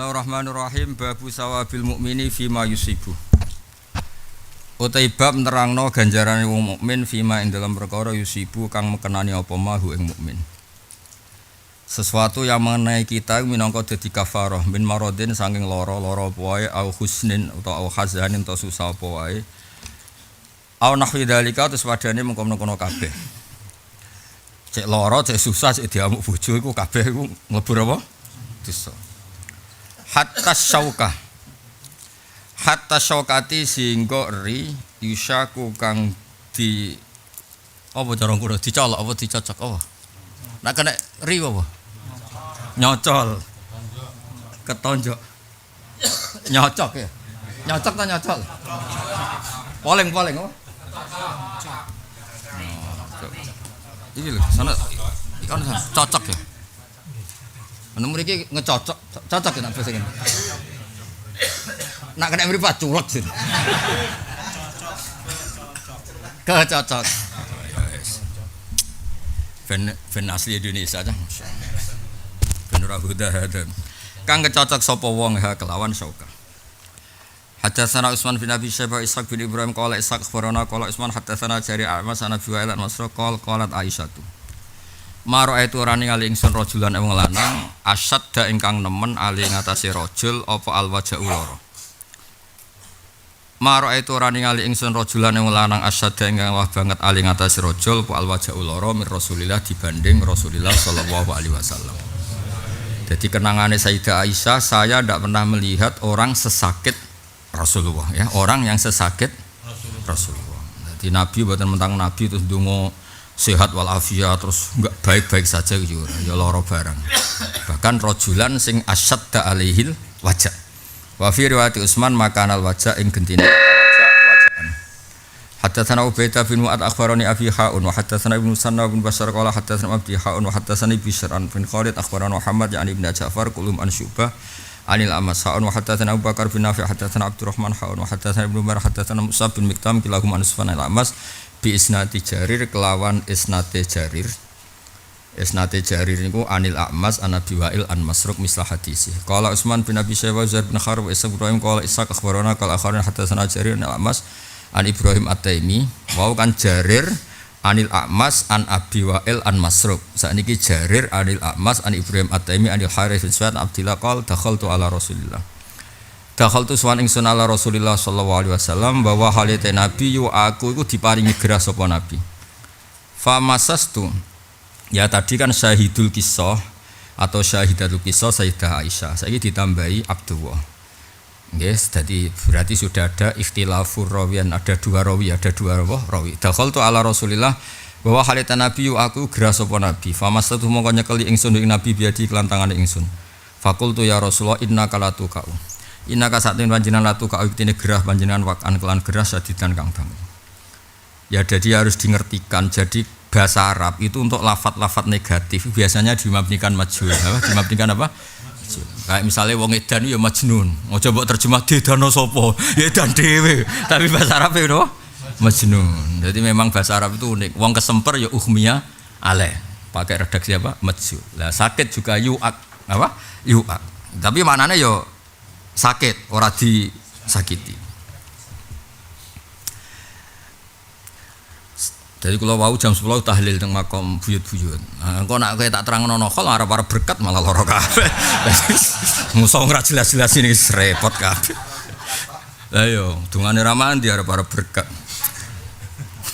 Bismillahirrahmanirrahim. Babu sawabil mukmini fima yusibu. Utai bab nerangno ganjarane wong mukmin fima ing dalam perkara yusibu kang mekenani apa mahu ing mukmin. Sesuatu yang mengenai kita minangka dadi kafarah min maradin saking lara apa wae au husnin utawa au hazanin utawa susah apa wae. Au nahwi dalika terus padane mengkono-kono kabeh. Cek lara, cek susah, cek diamuk bojo iku kabeh iku mlebu apa? Dosa. Hatta syaukati singgo ri yushaku kang di apa cara ngono dicolok apa dicocok apa nek kena ri apa nyocol ketonjok nyocok ya nyocok ta nyocol poleng apa iki lho sana ikan cocok ya ana mriki ngecocok cocok ya nek bahasa ngene nak kena mripat culek sih. Kecocok. Ben asli Indonesia aja. Ben ora budahadan. Kang kecocok sapa wong ha kelawan sauka. Hadatsana Utsman bin Abi Syaibah Ishaq bin Ibrahim qala Ishaq akhbarana qala Utsman hadatsana Jari Ahmad sana bi Wailan Masra qalat Aisyatu. Maro itu ora ningali ingsun rajulan wong lanang asyadda ingkang nemen ali ngatasé rajul apa alwaja ulara. Maro itu ora ningali ingsun rajulan wong lanang asyadda ingkang wah banget ali ngatasé rajul apa alwaja ulara mir Rasulillah dibanding Rasulillah sallallahu alaihi wasallam. Jadi kenangane Sayyidah Aisyah, saya tidak pernah melihat orang sesakit Rasulullah ya, orang yang sesakit Rasulullah. Jadi Nabi bukan mentang Nabi terus ndonga sehat walafiat terus enggak baik-baik saja gitu ya lara barang. Bahkan rajulan sing asyadda alaihil wajah. Wa fi riwayat Utsman makanal wajah ing gentine wajah. Hadatsana Ubaidah bin Mu'ad akhbarani Abi Haun wa hadatsana Ibnu Sanna bin Bashar qala hadatsana Abdi Haun wa hadatsani Bishr an bin Khalid akhbarana Muhammad yani Ibnu Ja'far kulum an Syu'bah anil Amas Haun wa hadatsana Abu Bakar bin Nafi' hadatsana Abdurrahman Haun wa hadatsana Ibnu Umar hadatsana Musa bin Miktam kilahum an Sufyan al-Amas bi isnati Jarir kelawan isnate Jarir niku anil A'mas an Abi Wa'il an Masruq mislah hadisi qala Utsman bin Abi Syaibah Zaid bin Harb Isa Ibrahim qala Ishaq akhbarana qala akharin hadatsana Jarir anil A'mas an Ibrahim at-Taimi wa kan Jarir anil A'mas an Abi Wa'il an Masruq sakniki Jarir anil A'mas an Ibrahim at-Taimi anil Harits bin Su'ad Abdillah qala dakhaltu ala Rasulillah dakhaltu suwan ingsun ala Rasulillah sallallahu alaihi wasallam bahwa halite Nabi yu aku iku diparingi gerah sapa Nabi. Famasastu ya tadi kan syahidul kisah atau syahidatul kisah Sayyidah Aisyah. Saiki ditambahi Abdullah. Nggih, jadi berarti sudah ada ikhtilafur rawiyan, ada dua rawi. Dakhaltu ala Rasulillah bahwa halite Nabi yu aku gerah sapa Nabi. Famasastu mongko nyekeli ingsun ing Nabi biadi kelan tangane ingsun. Fakultu ya Rasulullah innaka latukau. Inaka satin panjenengan latu kauktine gerah panjenengan wakan kelan gerah sadidan kang banget. Ya jadi harus dimengertikan. Jadi bahasa Arab itu untuk lafat-lafat negatif biasanya dimabnikan majhul. Dimabnikan apa? Majhul. Kayak misalnya wong edan ya majnun. Ojo mbok terjemah dedano sapa? Ya edan dhewe. Tapi bahasa Arab itu majnun. Jadi memang bahasa Arab itu unik. Wong kesemper ya uhmiya alaih. Pakai redaksi apa? Majhul. Lah sakit juga yu'ak. Apa? Yu'ak. Tapi maknanya ya sakit, ora disakiti. Jadi kalau wau jam 10 tahlil teng makom buyut-buyut. Nah, engko nek kowe tak terangno nokol arep-arep berkat malah lara kabeh. Musa ora jelas-jelas ini repot kabeh. Lah yo, dungane ramaan di arep-arep berkat.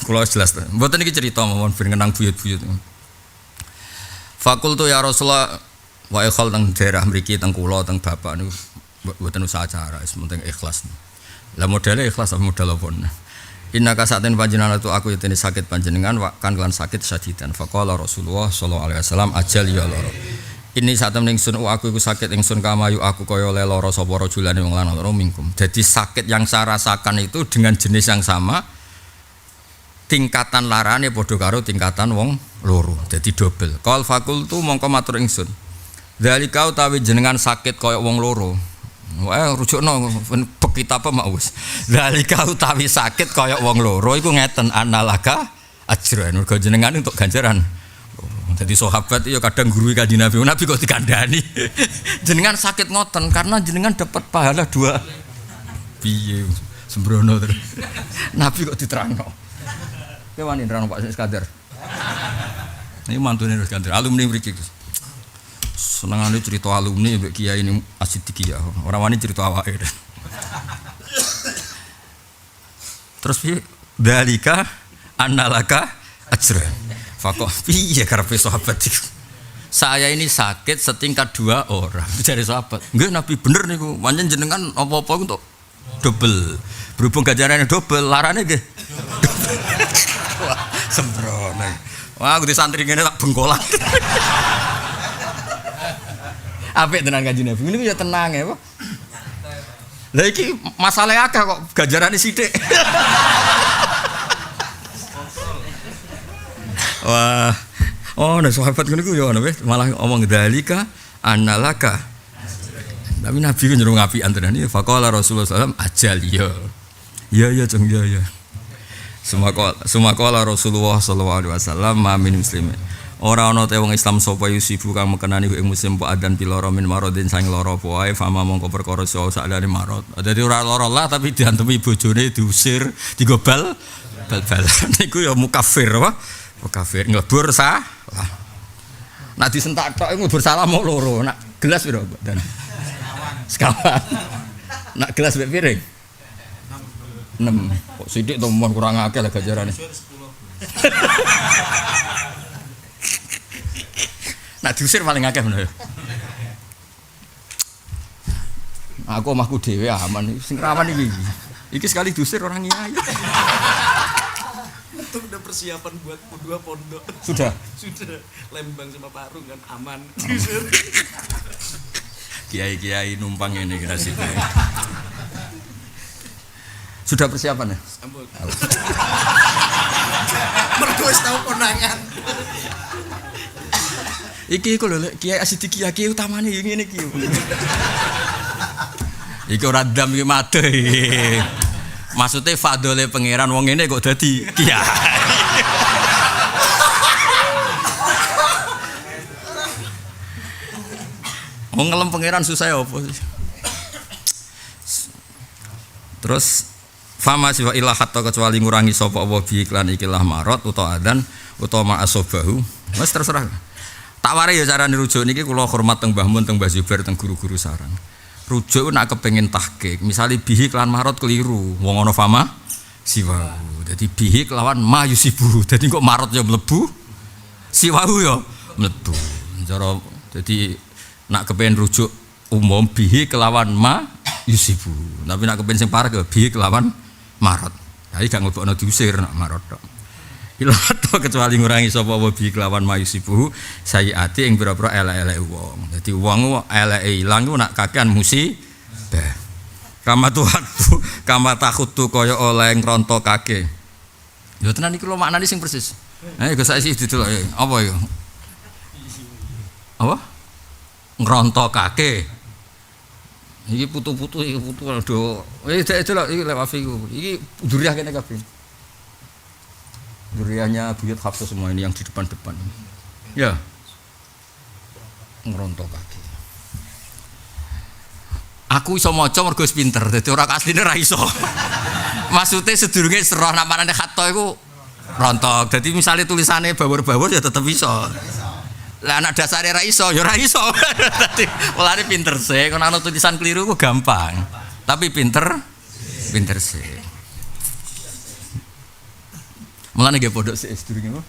Kula jelas. Mboten iki cerita mawon ben ngenang buyut-buyut. Fakultu ya Rasulullah wa ikhal teng daerah mriki teng kula teng bapak niku buatan usaha acara, sementing ikhlas. Lah modelnya ikhlas apa model apa? Inna kasatin panjenengan itu aku yaitu sakit panjenengan, kan kelan sakit sadidan. Faqala Rasulullah sallallahu alaihi wasallam ajal ya loro. Ini saat temen ingsun aku iku sakit ingsun kamayu aku kaya le loro sapa rajulane wong lanang loro mingkum. Jadi sakit yang saya rasakan itu dengan jenis yang sama, tingkatan larane padha karo tingkatan wong loro. Jadi double. Qal fakultu mongko matur ingsun. Dzalika utawi jenengan sakit kaya wong loro. Wah rujukno kitab apa wis. Dzalika utawi sakit kaya wong loro iku ngeten analaka ajran. Mergo jenengan untuk ganjaran. Jadi sahabat itu kadang guru kanjeng Nabi, Nabi kok dikandani. Jenengan sakit ngoten karena jenengan dapat pahala 2. Piye sembrono terus. Nabi kok diterangno. Kowe wani nerangno Pak Iskandar. Ini mantune Iskandar, alumni mriki. Senengane cerita alumni mbek kiai ini Asidiki ya. Ora wani cerita awake. Terus piye? Dalika annalaka ajran. Fakok piye karepe sahabat itu. Saya ini sakit setingkat 2 orang. Jare sahabat. Nggih Nabi bener niku. Pancen jenengan apa-apa untuk double. Berhubung ganjarane double, larane nggih. Wah, sembrono. Wah, aku di santri ngene tak bengkolan. Apik tenan kanjeng Nabi. Niku ya tenang ya, Pak. Lah iki masalah akeh kok ganjarane sithik. Wah, nek sahabat ngono iku ya malah ngomong dalika annalaka. Tapi Nabi ku nyuruh ngapian tenan iki faqala Rasulullah sallallahu ajal ya. Ya cung ya. Sumakola Rasulullah sallallahu alaihi wasallam ma min muslimin. Ora ana te wong Islam sapa yusibu kang mekenani ing musim po adan piloro min maradin sang lara wae fama mongko perkara sakjane marad. Dadi ora lara lah tapi diantemi bojone diusir, digobal bal-balan niku ya mukafir apa? Kafir ngelebur salah. Nak disentak tok ngelebur salah mau loro. Nak gelas piro, Mbak? Sekawan. Nak gelas mbek piring? 6. Kok sithik to mon kurang akeh lah ganjarane. Nak diusir paling akeh menawa. Aku omahku dhewe aman sing rawan iki. Iki sekali diusir orang nyai. Itu udah persiapan buat 2 pondok. Sudah. Lembang sama Parung kan aman. Kiai-kiai numpang ini nasibnya. Sudah persiapan ya? Ampun. Mergo wis tau konangan. Iki kok lho Kiai Asidiki kiai utamane ngene iki. Iki ora ndam iki mate. Maksudnya fadole pangeran wong ngene kok dadi kiai. Wong ngelem pangeran susah ya apa sih? Terus fama siwa ilah hatta kecuali ngurangi sapa apa bi iklan ikilah marot utawa adan utawa ma'asobahu. Wes terserah. Tak wari ya carane rujuk niki kula hormat teng Mbah Mun teng Mbah Zubair teng guru-guru sarang. Rujuk nak kepengin tahqiq, misalnya bihi kelawan marot keliru, wong ana fama siwahu. Dadi bihi kelawan ma yusibu. Dadi kok marot ya mlebu, siwahu ya mlebu. Cara dadi nak kepengin rujuk umum bihi kelawan ma yusibu. Tapi nak kepengin sing parek ya bihi kelawan marot. Jadi gak nglebokno diusir nak marot tok. Ilato kecuali ngurangi sapa wa bi kelawan mayusibu sayiati ing pira-pira elek-elek wong. Dadi wong eleke ilang ku nak kakean musibah. Kama takhutu kaya oleh ngrontokake. Ya tenan iki lho maknane sing persis. Gue saiki didelok apa ya? Apa? Ngrontokake. Iki putu-putu iki putu do. Delok iki lek wafi iku. Iki duriah kene kabeh. Duriannya buyut Hafsah semua ini yang di depan-depan. Ya. Ngerontok kaki. Aku iso maca mergo wis pinter, dadi ora asline ra iso. Maksude sedurunge serah namane khatta iku rontok. Dadi misale tulisane bawur-bawur ya tetep iso. Lah anak dasare ra iso ya ra iso. Dadi mulane pinter sih, kon ana tulisan keliru ku gampang. Tapi pinter sih. Mulane nggih pondok sik sedurunge apa?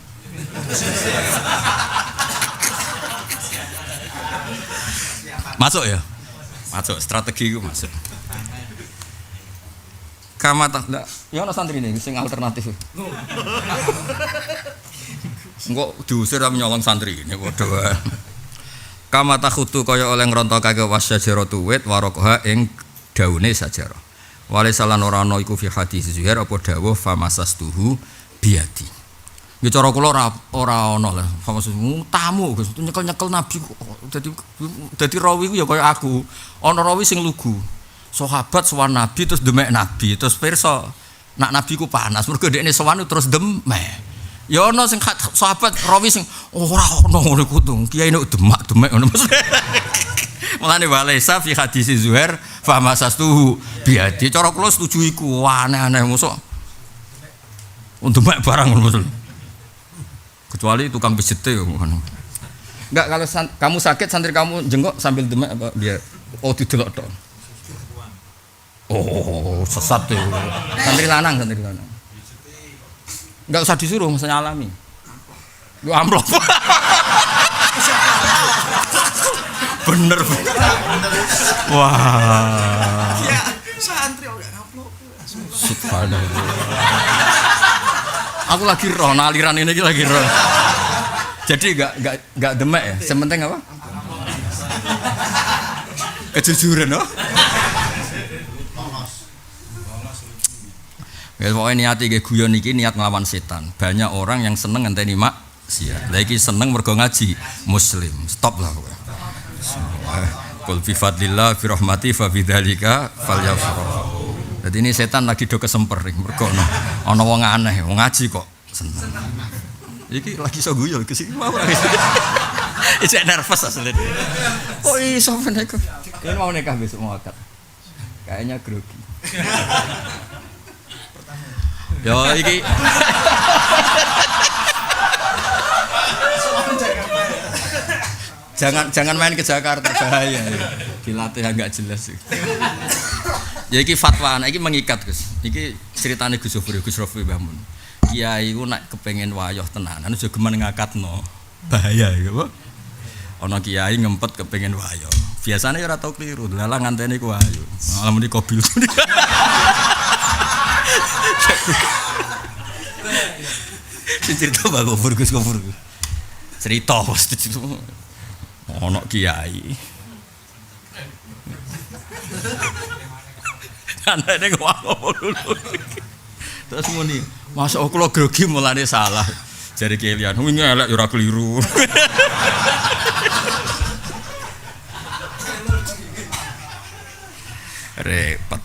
Masuk ya? Masuk strategi iku masuk. Kamata ndak ya ana santri ini sing alternatif. Engko diusir nyolong santri ini padha wae. Kamata khutu kaya oleh ngrontokake wasyajaratu wit warokoha ing daune sajarah. Wale salan ora ana iku fi hadis Zuhair apa dawuh famasastuhu biati. Ya cara kula ora ana lah. Maksudmu tamu Gus, nyekel-nyekel nabi dadi rawi ku ya kaya aku. Ana rawi sing lugu. Sahabat sowan nabi terus demek nabi, terus pirsa nak nabi ku panas. Mergo dekne sowan terus demek. Ya ono sing sahabat rawi sing ora ono ngono iku to. Kiai nek demak-demek ngono maksudnya. Mulane walaisa fi hadis Zuhair fa masastuhu biadi. Cara kula setuju iku aneh-aneh mosok. Untuk demek barang ngono maksudnya. Kecuali tukang pijete ngono. Enggak kalau kamu sakit santri kamu jengkok sambil demek apa dia didelok tok. Oh, sesat tuh. Santri lanang. Enggak usah disuruh, misalnya alami. Lu amplop. Bener. Wah. Ya, santri kok enggak amplop. Subhanallah. Aku lagi roh, aliran ini lagi roh. Jadi enggak demek ya. Sementing apa? Kejujuran, no? Ya, pokoknya niati ke guyon iki niat ngelawan setan. Banyak orang yang seneng ngenteni maksiat. Lah iki seneng mergo ngaji muslim. Stop lah kowe. Qul bi fadlillah bi rahmati fa bidzalika falyafrahu. Dadi ini setan lagi do kesemper mergo ana wong aneh, wong ngaji kok seneng. Iki lagi iso guyon ke sini mau lagi. Iki nervous asline. Oh iso menek. Ini mau nikah besok mau akad. Kayaknya grogi. Yo iki jangan main ke Jakarta bahaya ya. Dilatih agak jelas sih. Ya iki fatwa, iki mengikat Gus. Iki ceritane Gus Rofi Bamun. Kiai ku nek kepengin wayah tenanan aja geman ngakatno. Bahaya ya, Pak. Ana kiai ngempet kepengin wayah. Biasane ya ora tau kliru, dalah nganteni ku ayo. Malah muni kobil. Cerita bagus Gus cerita pasti itu ono kiai ana nek ngono terus muni masuk kula grogi mulane salah jare kelian wingi elek ya ora keliru repot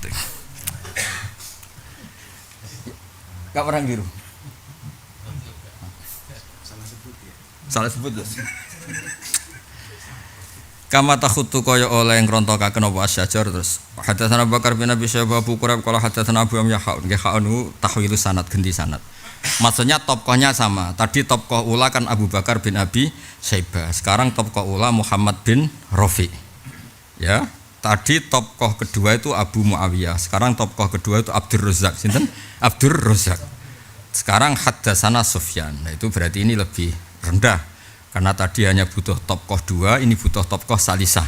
gak pernah keliru. Salah sebut ya. Kama takhutu kaya oleh ngrontokaken apa asyajar terus. Hadatsana Bakar bin Abi Syaibah Abu Qurab qala hadatsana Abu Amyah nggih haunu tahwilus sanad ganti sanad. Maksudnya tokohnya sama. Tadi tokoh ula kan Abu Bakar bin Abi Syaibah. Sekarang tokoh ula Muhammad bin Rafi. Ya. Tadi tokoh kedua itu Abu Muawiyah. Sekarang tokoh kedua itu Abdur Razzaq. Sinten? Abdur Razzaq. Sekarang hadatsana Sufyan. Nah, itu berarti ini lebih rendah karena tadi hanya butuh tokoh dua, ini butuh tokoh salisah.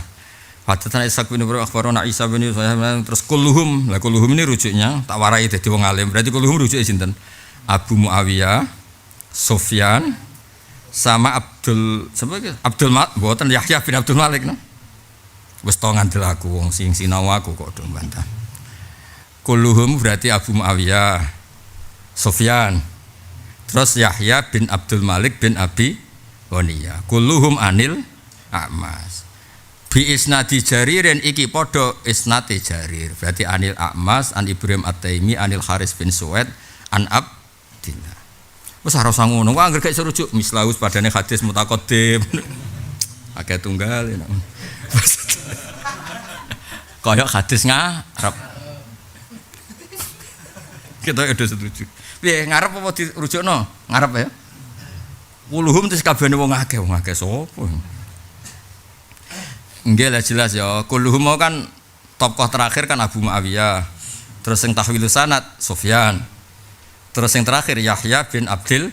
Hadatsana Ishaq bin Ibrahim akhbarana Isa bin Yusuf terus kulluhum. Lah kulluhum ini rujuknya tak warai dadi wong alim. Berarti kulluhum rujuke sinten? Abu Muawiyah, Sufyan sama Abdul Malik, mboten Yahya bin Abdul Malik no. Wis to ngandel aku wong sing sinau aku kok do bantah. Kulluhum berarti Abu Muawiyah, Sufyan. Terus Yahya bin Abdul Malik bin Abi Ghaniyah. Kulluhum anil A'mas. Bi isnadi Jaririn iki padha isnate Jarir. Berarti anil A'mas, an Ibrahim At-Taimi, anil Haris bin Suwaid, an Abdillah. Wes ora usah ngono, kok anggere gak iso rujuk mislaus padane hadis mutaqaddim. Akeh tunggal ya. Kayak hadis ngarep. Kita udah setuju. Piye ngarep apa dirujukno? Ngarep ya. Kulluhum terus kabehane wong akeh sapa? Nggih lah jelas ya. Kulluhum kan tokoh terakhir kan Abu Muawiyah. Terus yang tahwilus sanad Sufyan. Terus yang terakhir Yahya bin Abdil.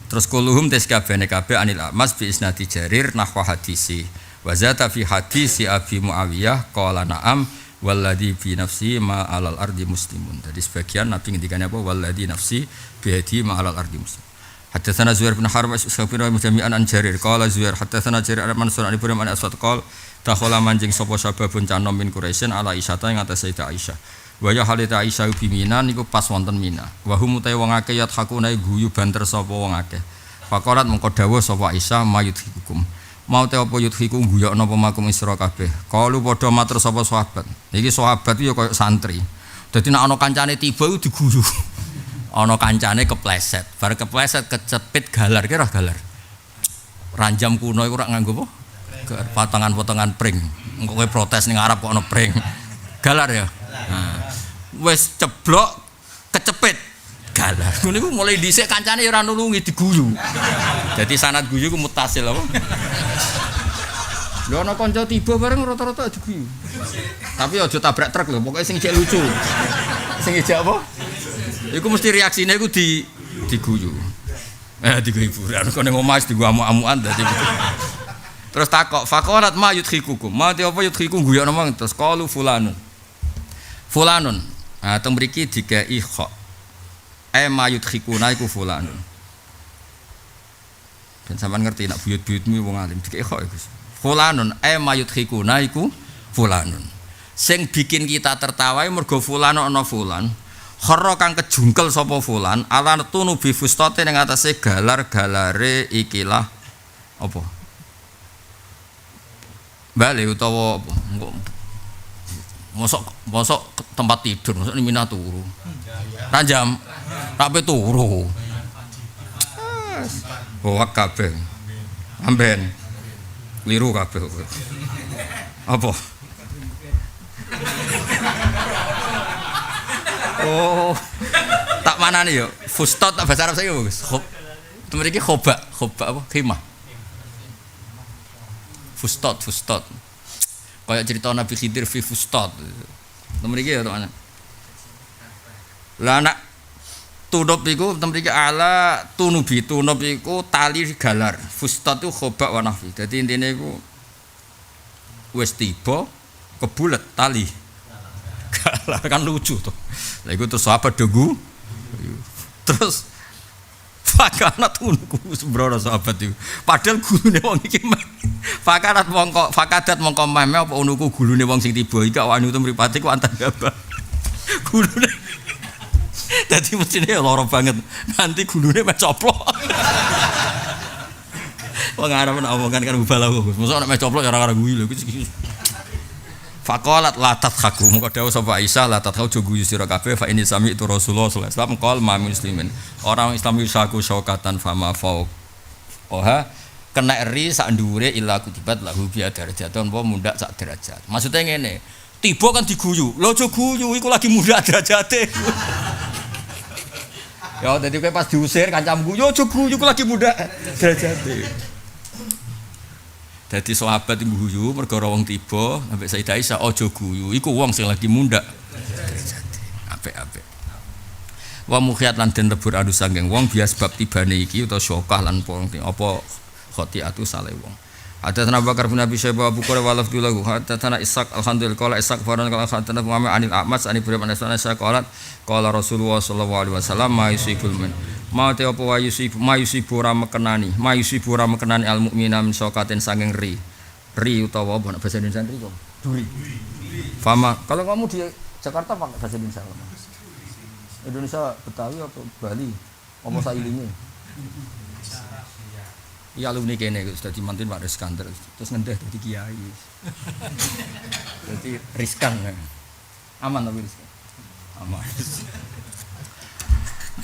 Terus kulluhum terus kabehane anil A'mas bi isnadi Jarir nahwa hadisi. Wa zata fi hadisi Abi Muawiyah qala na'am walladzi fi nafsi ma 'alal ardi muslimun. Jadi sebagian Nabi ngendikane apa walladzi nafsi bi hadi ma 'alal ardi muslim. Hadatsana Zuhair bin Harb as-Sufyan wa Jami'an an Jarir qala Zuhair hadatsana Jarir an Mansur an Ibrahim an Aswad qala takhala manjing sapa sababun canom min Quraisyin ala Aisyah ing atas Sayyidah Aisyah. Wa ya halita Aisyah bi Mina niku pas wonten Mina. Wa hum utahe wong akeh yat hakuna guyu banter sapa wong akeh. Faqalat mengko dawuh sapa Aisyah mayut hukum. Mau te apa yudhiku guyokno pemakum isra kabeh. Kalu padha matur sapa sahabat. Iki sahabat yo koyo santri. Dadi nek ana kancane tiba iku diguyu. ana kancane kepleset. Bar kepleset kecepit galar ki galar. Ranjam kuno iku ora nganggo apa? Potongan-potongan pring. Engko kowe protes ning Arab kok ana pring. Galar ya. Nah. Wis ceblok kecepit galar. Ngono iku mulai dhisik kancane ora nulungi diguyu. Dadi sanad guyu ku mutasil apa? Lho ana kanca tiba bareng rata-rata diguyu. Tapi aja tabrak truk lho, pokoke sing cek lucu. Sing ijak apa? Iku mesti reaksine iku diguyu. Diguyu hiburan kok ning omah digo amuk-amukan dadi. Terus takok, faqalat ma yudkhikukum. Ma te apa yudkhiku guyu nang terus qalu fulanun. Fulanun. Nah, teng mriki dikei kha. Ma yudkhikuna iku fulanun. Ben sampean ngerti nek buyut-buyutmu wong alim dikei kha iku. Fulanun ma yudkhikuna iku fulanun. Sing bikin kita tertawa mergo fulan ana fulan. Khara kang kejungkel sapa fulan, ala tunu bi fustate ning atase galar-galare ikilah apa? Bali utawa mosok tempat tidur, mosok ni mina turu. Ranjam, tapi turu. Wak kabeh. Amben. Liru kabeh. Apa? Oh. Tak manani yo. Fustat tak bahasa Arab saya bagus. Mriki khoba apa? Khimah. Fustat. Kayak cerita Nabi Khidir fi fustat. Mriki ya teman. Lah anak tunup iku mriki ala tunubi tunup iku tali galar. Fustat itu khoba wa nahwi. Dadi intine iku wis tiba kebulet tali. Galar kan lucu tuh. Lah iku terus sahabat degu. Terus fakanat unku sembrono sahabat itu. Padahal gulune wong iki fakadat mongko meme apa unuku gulune wong sing tiba iki wani itu mripate ku antar gabah. Gulune. Dadi mestine lara banget. Nanti gulune meh coplok. Wong arep omongan kan bala kok. Mosok nek meh coplok ya ora guyu lho iki. Faqalat la tadhaku moko dawuh sapa Aisyah la tadhaku jo guyu sira kabeh fa ini sami itu Rasulullah sallallahu alaihi wasallam qol ma muslimin orang Islam yusaku syaukatan fama fauq oha kena ri sak ndhuwure illa kutibat lahu bi darajatun apa mundak sak derajat maksudnya ngene tiba kan diguyu lho aja guyu iku lagi mundak derajate ya dadi kowe pas diusir kancam guyu aja guyu iku lagi mundak derajate. Dadi sahabat iku guyu mergo wong tiba ambek Sayyidah Aisyah aja guyu iku wong sing lagi mundak apik-apik. Wa mukhiat lan den lebur anu saking wong bias bab tibane iki utawa syokah lan apa khotiatu saleh wong. Hadatsana Bakar bin Abi Syaibah Abu Qura wa lafdhu lahu hadatsana Ishaq alhamdulillah qala Ishaq faran qala hadatsana Muhammad anil A'mas ani Ibrahim an-Nasai qala qala Rasulullah sallallahu alaihi wasallam ma yusibul min ma te apa wa yusib ma yusibu ora mekenani al mukmina min sokaten sanging ri utawa apa bahasa Indonesia ri kok duri fama kalau kamu di Jakarta pakai bahasa Indonesia Betawi atau Bali apa sailinge iya alumni kene sudah dimantin Pak Iskandar terus ngendah dadi kiai. Jadi riskan ya. Aman tapi riskan. Aman.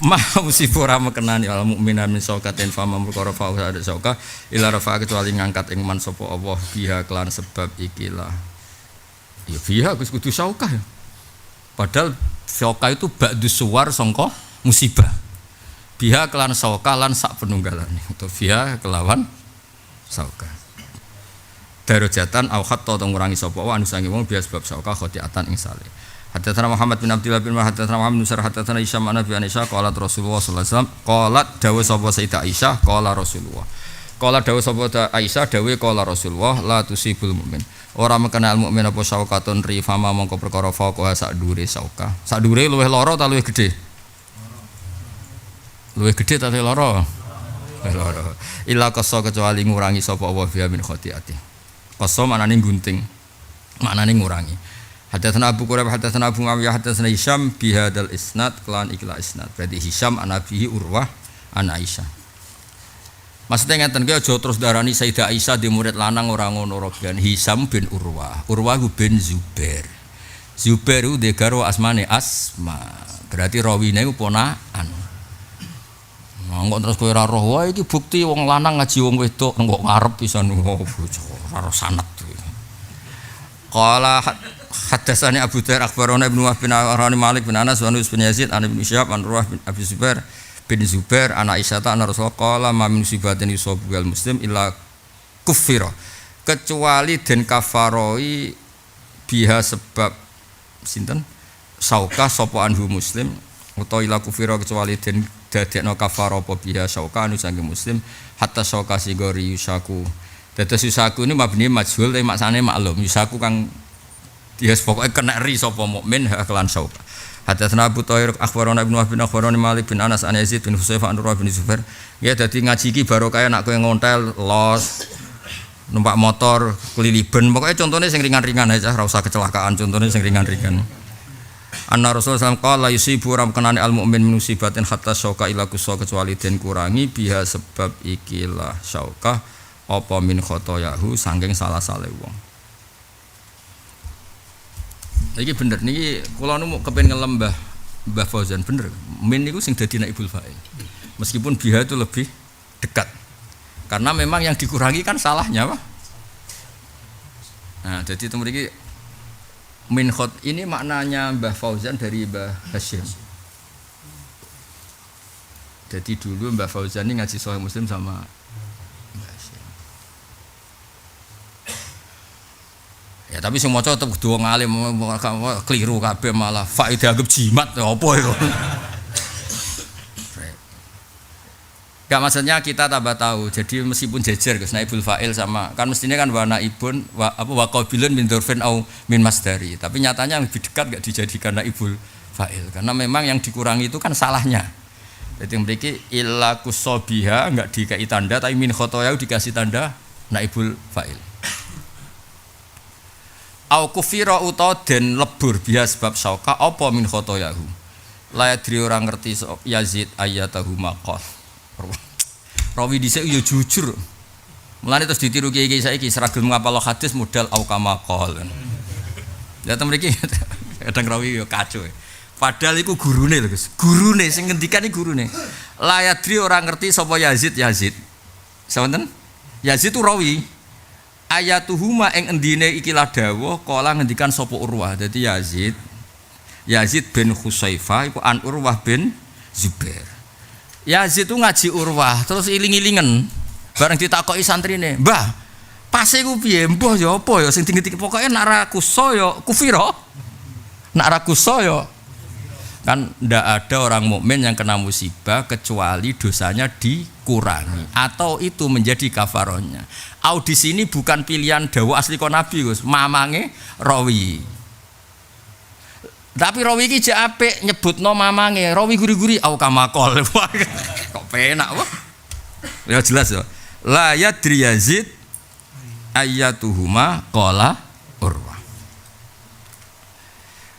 Ma musibu ora mekenani al mukminan min saukatin fama perkara fa ada sauka ila rafa kecuali ngangkat ing man sapa Allah biha kelan sebab ikilah. Ya biha Gus kudu sauka ya. Padahal sauka itu ba'du suwar sangka musibah. Biha kelan sauka lan sak penunggalane atau biha kelawan sauka. Darajatan au hatta ngurangi sapa wa anu sange wong biasa sebab sauka khotiatan ing saleh. Hadatsana Muhammad bin Abdullah bin hadatsana Muhammad bin Sa'ad hadatsana Isyam an Nabi Aisyah qalat Rasulullah sallallahu alaihi wasallam qalat dawuh sapa Sayyidah Aisyah qala Rasulullah. Qala dawuh sapa Aisyah dawuh qala Rasulullah la tusibul mukmin. Ora mekenal mukmin apa saukatun ri fama mongko perkara faqah sak dure sauka. Sak dure luwih lara ta luwih gedhe? Luwih gedhe ta luwih lara? Lara. Illa qassa kecuali ngurangi sapa Allah biha min khotiati. Qassa manane gunting. Manane ngurangi. Hadatsana Abu Quraibah hadatsana Abu Muawiyah hadatsana Hisyam bihadzal isnad kelan ikhla isnad. Berarti Hisyam an Nabihi Urwah an Aisyah. Maksudnya ngeten ki aja terus darani Sayyidah Aisyah di murid lanang ora ngono rogan. Hisyam bin Urwah. Urwah bin Zubair. Zubair itu de garwa asmane Asma. Berarti rawine iku ponakan. Kok terus kowe ora roh wae iki bukti wong lanang ngaji wong wedok kok ngarep pisan bojo ora sanad. Qala hadatsani Abu Dzair akhbarana Ibnu Wahb bin Arani Malik bin Anas wa Nus bin Yazid an Ibnu Syihab an Ruwah bin Abi Zubair bin Zubair ana Aisyah ana Rasul qala ma min sibatin yusabbul muslim illa kuffira kecuali den kafaroi biha sebab sinten sauka sapa anhu muslim utawa ila kuffira kecuali den dadekno kafara apa biha sauka anu sange muslim hatta sauka sigori yusaku. Dados yusaku ini mabni majhul tapi maksane maklum yusaku kang dia pokoknya kena ri sapa mukmin kelan sauka. Hadatsana Abu Thair akhbarana Ibnu Wahb bin akhbarana Malik bin Anas an Yazid bin Husaifah an Ruwah bin Zubair. Ya dadi ngaji iki barokah nek kowe ngontel los numpak motor keliliben pokoknya contohnya sing ringan-ringan aja ora usah kecelakaan contohnya sing ringan-ringan. Anna Rasulullah sallallahu alaihi wasallam qala yusibu ram kenane al mukmin min musibatin hatta syauka ila kusa kecuali den kurangi biha sebab ikilah syauka apa min khotoyahu saking salah-salah wong. Iki bener niki kula nu kepen ngelem Mbah Fauzan bener. Min niku sing dadi naibul fa'il. Meskipun biha itu lebih dekat. Karena memang yang dikurangi kan salahnya, Pak. Nah, jadi teman iki min khot ini maknanya Mbah Fauzan dari Mbah Hasyim. Jadi dulu Mbah Fauzan ini ngaji Sahih Muslim sama Mbah Hasyim. Ya tapi sing maca tetep kudu wong alim keliru kabeh malah faedah anggap jimat apa itu. Gak maksudnya kita tambah tahu. Jadi meskipun jejer Gus naibul fa'il sama kan mestinya kan wa naibun wa qabilun min dzurfin au min masdari. Tapi nyatanya lebih dekat gak dijadikan naibul fa'il karena memang yang dikurangi itu kan salahnya. Jadi memiliki illa kusabiha enggak dikai tanda tapi min khotoyau dikasih tanda naibul fa'il. Au kufira uta den lebur biha sebab syauka apa min khotoyahu. La yadri orang ngerti Yazid ayatahu maqal. Rawi dhisik yo jujur. Mulane terus ditiru kiai-kiai saiki seragam ngapal hadis modal au kama qol. Ya temen iki kadang rawi yo kacau. Padahal iku gurune lho Gus. Gurune sing ngendikan iki gurune. La yadri ora ngerti sapa Yazid. Sawanten? Yazid itu rawi. Ayatuhuma ing endine iki dawuh kala ngendikan sapa Urwah. Dadi Yazid bin Husaifah iku an Urwah bin Zubair. Yazid itu ngaji Urwah terus iling-ilingen bareng ditakoki santrine mbah pase ku piye mbah ya apa ya sing tinggi-tinggi pokoknya nak ra kuso ya kufira nak ra kuso ya kan ndak ada orang mukmin yang kena musibah kecuali dosanya dikurangi atau itu menjadi kafarohnya. Di sini bukan pilihan dawuh asli kon Nabi Gus mamange rawi. Tapi rawi iki jek apik nyebutno mamange, rawi guri-guri au kamakol. Kok penak wae. Ya jelas ya. La yadri Yazid ayatuhuma qala Urwah.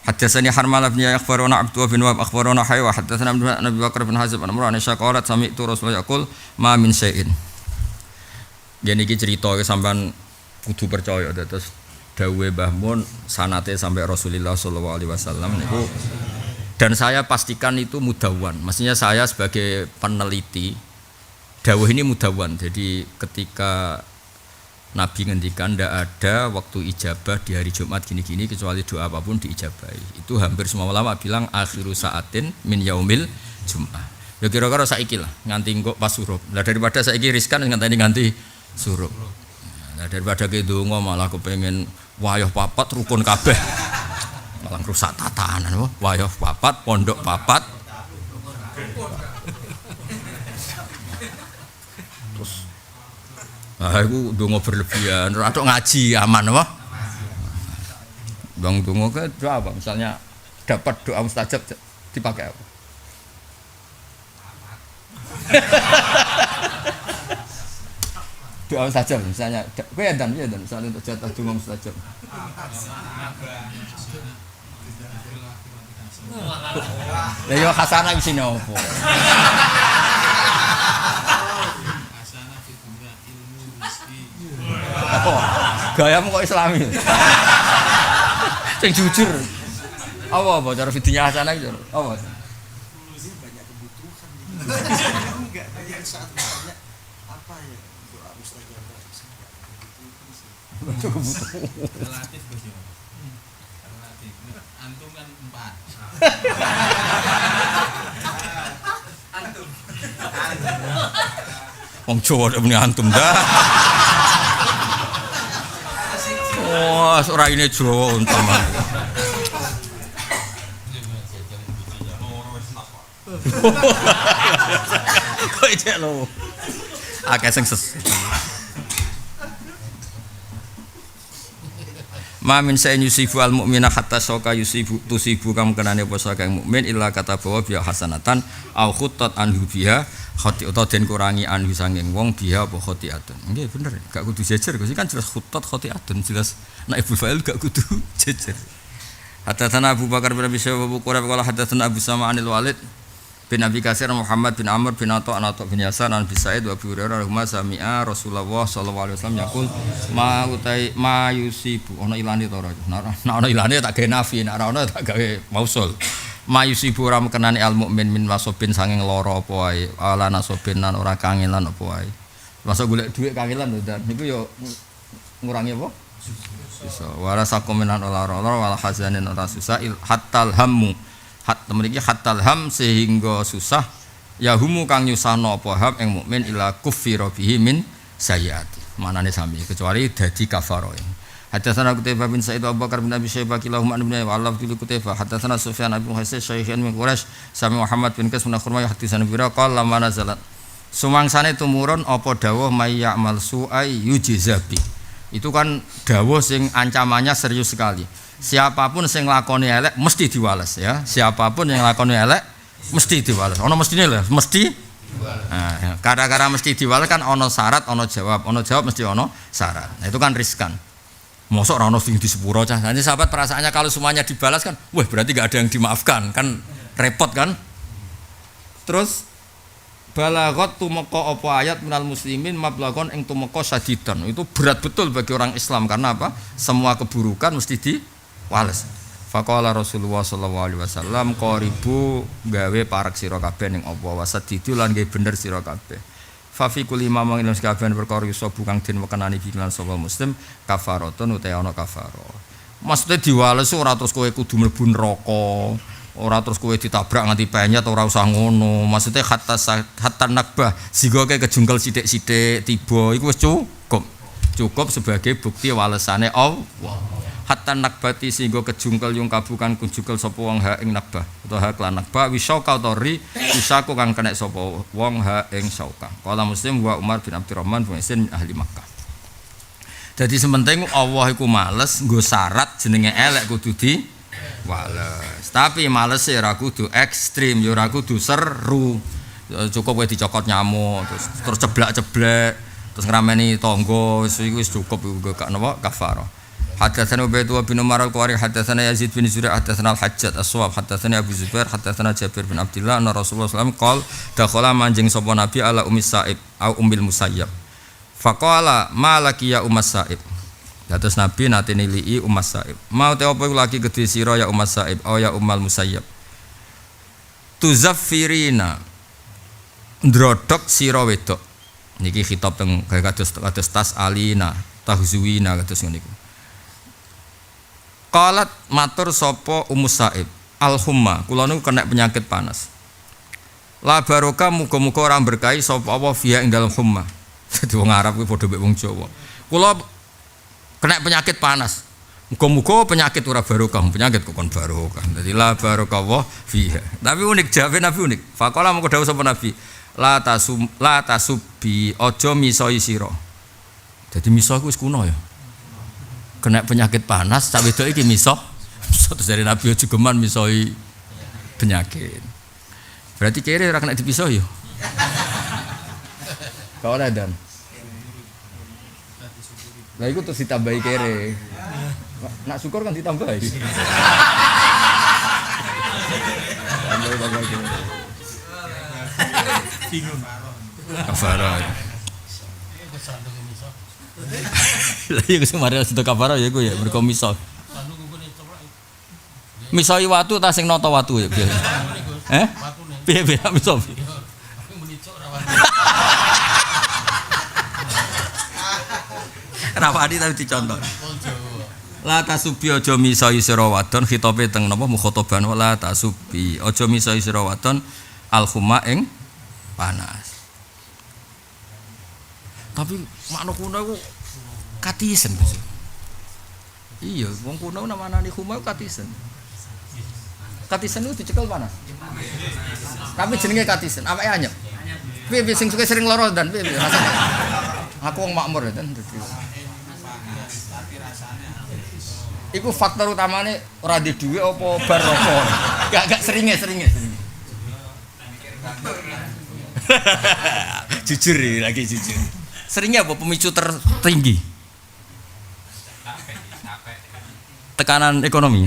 Hadatsani Harmalah bin Akhbarana Abdullah bin Wahab akhbarana Haywa hadatsana Nabi Bakar bin Hazib an Imran syaqalat sami'tu Rasulullah yaqul ma min syai'in. Yen iki cerita sampean kudu percaya terus dawuhe Mbah Mun sanate sampai Rasulullah sallallahu alaihi wasallam niku dan saya pastikan itu mudawwan. Maksudnya saya sebagai peneliti dawuh ini mudawwan. Jadi ketika Nabi ngendikan ndak ada waktu ijabah di hari Jumat gini-gini kecuali doa apapun diijabahi. Itu hampir semua ulama bilang akhiru saatin min yaumil Jumat. Ya kira-kira saiki lah nganti engko pas surup. Lah daripada saiki riskan nganti surup. Nah daripada ke donga malah kepengin wayah papat rukun kabeh. Malah rusak tatanan wayah papat pondok papat. Terus aku donga berlebihan, atau ngaji aman apa? Bang donga ke doa apa? Misalnya dapat doa mustajab dipakai apa? Doa mustajab misalnya, kowe edan misalnya untuk jatah donga mustajab. Lah yo hasanah wis opo? Gayamu kok Islami. Sing jujur. Apa cara fidyah hasanah itu? Apa? Dia banyak kebutuhan gitu. Enggak, tadi saat ditanya apa ya doa mustajabah saya enggak kebutuhan sih. Relatif Gus yo. Relatif. Antum kan 4. Antum. Wong Jawa nek muni antum dah. Wah, ora ini Jawa untung. Kok iki lho. Akeh sing ses. Ma min sa'in yusifu al mu'mina hatta syauka yusifu tusibu kam kenane apa saka mukmin illa kata bawa biha hasanatan au khuttat anhu biha khati utawa den kurangi anhu sanging wong biha apa khati'atun. Nggih bener, gak kudu jejer Gus, kan jelas khuttat khati'atun jelas nek ibu fa'il gak kudu jejer. Hadatsana Abu Bakar bin Abi Syaibah Abu Quraib qala hadatsana Abu Sama'anil Walid bin Abi Katsir Muhammad bin Amr bin Atha bin Yasan an Bisaid wa Abu Hurairah rahimah sami'a Rasulullah sallallahu alaihi wasallam yaqul ma utai ma yusibu ana ilane to ora nek ana ilane tak gawe nafi nek ora ana tak gawe mausul ma yusibu ora kenane al mukmin min wasobin sanging lara apa wae ala nasobin lan ora kangelan apa wae masuk golek dhuwit kangelan lho dan niku yo ngurangi apa bisa wala sakomenan lara wala hazanin ora susah hatal hammu mriki hatal ham sehingga susah yahumu kang nyusahno apa ham ing mukmin ila kuffira bihi min sayyiati manane sami kecuali dadi kafarah. Hadatsana Qutaibah bin Sa'id Abu Bakar bin Abi Syaibah kilahum an ibn Wa'allaf tu Qutaibah hadatsana Sufyan bin Hasan Syaikhan min Quraisy sami Muhammad bin Qais bin Khurmah hadatsana Bira qala lamma nazalat sumangsane tumurun apa dawuh may ya'mal su'ai yujzabi itu kan dawuh sing ancamannya serius sekali. Siapapun yang nglakoni elek mesti diwales ya. Siapapun yang nglakoni elek mesti diwales. Ono mestine lho, mesti diwales. Nah, gara-gara mesti diwales kan ono syarat, ono jawab. Ono jawab mesti ono syarat. Nah, itu kan riskan. Mosok ora ono sing di sepuro cah. Nanti sahabat perasaannya kalau semuanya dibalas kan, wah berarti enggak ada yang dimaafkan. Kan repot kan? Terus balagot tumeka apa ayat minal muslimin mablagon ing tumeka sadidan. Itu berat betul bagi orang Islam karena apa? Semua keburukan mesti diwales. Faqala Rasulullah sallallahu alaihi wasallam qaribu gawe parak sira kabeh ning apa wasadidu lan gawe bener sira kabeh. Fa fi kulli mamang ing kabeh perkara iso bukang den wekenani bilan sapa muslim kafaratun utawa ana kafarah. Maksudnya diwales ora terus kowe kudu mlebu neraka, ora terus kowe ditabrak nganti penyet ora usah ngono. Maksudnya hatta nakbah sehingga kowe kejungkel sithik-sithik tiba iku wis cukup. Cukup sebagai bukti walesane Allah. Hatta nakbati sehingga kejungkel yung kabukan kunjungkel sapa wong ha ing nakbah utawa ha klan nakbah wisauka utawa wisaku kang kena sapa wong ha ing sauka. Qala Muslim wa Umar bin Abdurrahman bin Isin ahli Makkah. Jadi sementing Allah iku males nggo syarat jenenge elek kudu diwales. Tapi males ora kudu ekstrim, ya ora kudu seru. Cukup kowe dicokot nyamuk terus ceblak-ceblek terus ngrameni tangga wis cukup iku gak napa kafarah. Hadatsana Ubaidullah bin Umar al-Qari hadatsana Yazid bin Zur'ah hadatsana al-Hajjat as-Sawab hadatsana Abu Zubair hadatsana Jabir bin Abdullah anna Rasulullah sallallahu alaihi wasallam qala dakhala manjing sapa nabi ala Ummi Sa'ib au Ummil Musayyab faqala malaki ya Ummas Sa'ib. Dados nabi nate nilii Ummas Sa'ib mau te apa iku lagi gedhe sira ya Ummas Sa'ib au ya Ummal Musayyab tuzaffirina ndrodok sira wedok niki khitab teng kados tas alina tahzuwina kados ngene iku. Qalat matur sapa Ummus Sa'ib al-humma kula niku kena penyakit panas. La barokah muga-muga ora berkahi sapa apa fiha ing dalem humma. Dadi wong Arab kuwi padha mek wong Jawa. Kula kena penyakit panas. Muga-muga penyakit ora barokah, penyakit kok kon barokah. Dadi la barokah wa fiha. Tapi unik jawabe Nabi unik. Faqala mengko dawuh sapa Nabi, la tasubbi aja misoi sira. Dadi miso iku wis kuno ya. Kena penyakit panas, cak wedok iki miso. Terus dari Nabi aja geman misoi penyakit. Berarti kere ora kena dipiso ya. Kau ora dan. Lah iku terus ditambahi kere. Nak syukur kan ditambahi. bingung Kafarah. Lah iya sing mari sedekah kafarah ya iku ya mergo misal. Misoi watu ta sing nata watu ya piye? Watune. Piye miso? Aku menicok rawan. Rawani tapi dicontoh. Wong Jawa. La tasubi aja misoi sira wadon khitobe teng napa mukhotoban la tasubi aja misoi sira wadon al-khuma ing panas. Tapi makna kuno iku katisen. Iya, wong kuno namane khuma katisen. Katisen itu dicekel panas. Tapi jenenge katisen, awake anyep. Piye sing suka sering lara dan piye rasane. Aku wong makmur ya dan iku faktor utamane ora di dhuwit apa bar rokok. Gak seringe. Jujur lagi jujur. Seringnya apa pemicu tertinggi? Tekanan ekonomi.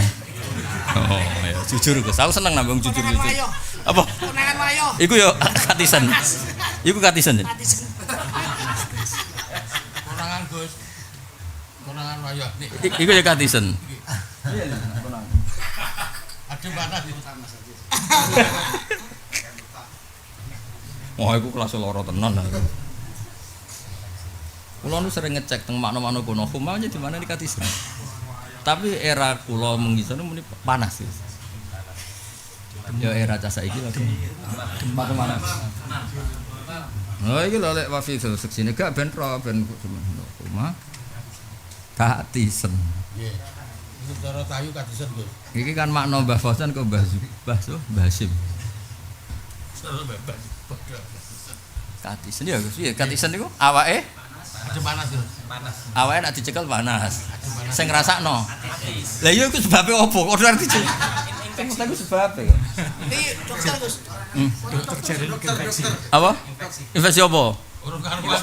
Oh ya, jujur Gus. Aku seneng nambah jujur. Apa? Konangan wayo. Iku yo katisen. Iku katisen. Konangan Gus. Konangan wayah nih. Iku ya katisen. Ada mana di Sama saja. Oh, iku kelas loro tenan lah. Kula nu sering ngecek teng makna-makna kono, khumanya di mana di katisen. Tapi era kula mengisane muni panas. Ya era cah saiki lagi. Gempa kemana? Oh, iki lho lek wafi seksine gak ben ro ben khuma. Katisen. Nggih. Itu cara tayu katisen Gus. Iki kan makna Mbah Fauzan kok Mbah Hasim. Terus bebas. Katisen ya Gus. Iya, katisen niku awake Ada panas Gus. Panas. awake nek dicekel panas. Sing ngrasakno. Lah iya iku sebabe opo? Kok arti sing iku sebabe. Ini dokter Gus. Dokter jare infeksi. Apa? Infeksi apa? Urung karuan.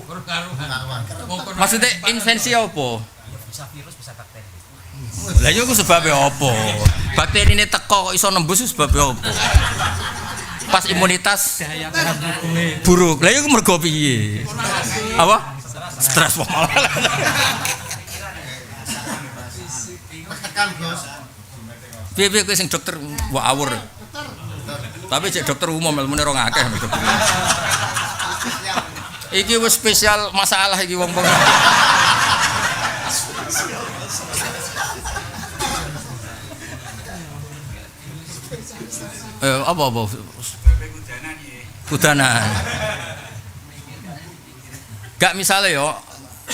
Urung karuan. Maksudnya infeksi apa? Bisa virus, bisa bakteri. Lah iya iku sebabe apa? Bakteri ini teko kok iso nembus iku sebabe apa? Pas imunitas Daya tahan tubuhnya. buruk. Lah iya iku mergo piye? Apa? Stres malah. Tekan Gus. Piye kowe sing dokter awur. Tapi cek dokter umum ilmune rong akeh dokter. Iki wis spesial masalah iki wong-wong. Apa? Kudanan. Gak misale yo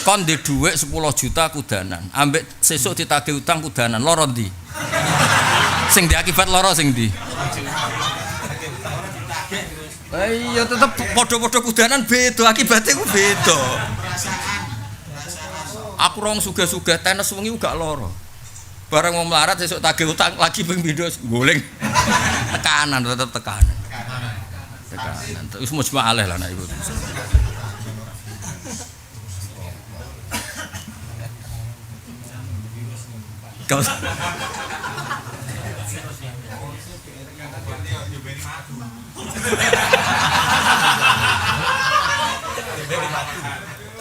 kon di dhuwit 10 juta kudanan, ambek sesuk ditagih utang kudanan, loro ndi? Sing diakibat loro sing ndi? Iya tetep padha-padha kudanan beda, akibate ku beda. Aku rong sugih-sugih tenes wengi gak loro. Bareng mau melarat sesuk tagih utang lagi ping pindho goleng. Tekanan tetep tekanan. Tekanan. Wis mujma'aleh lah nek iku. Kau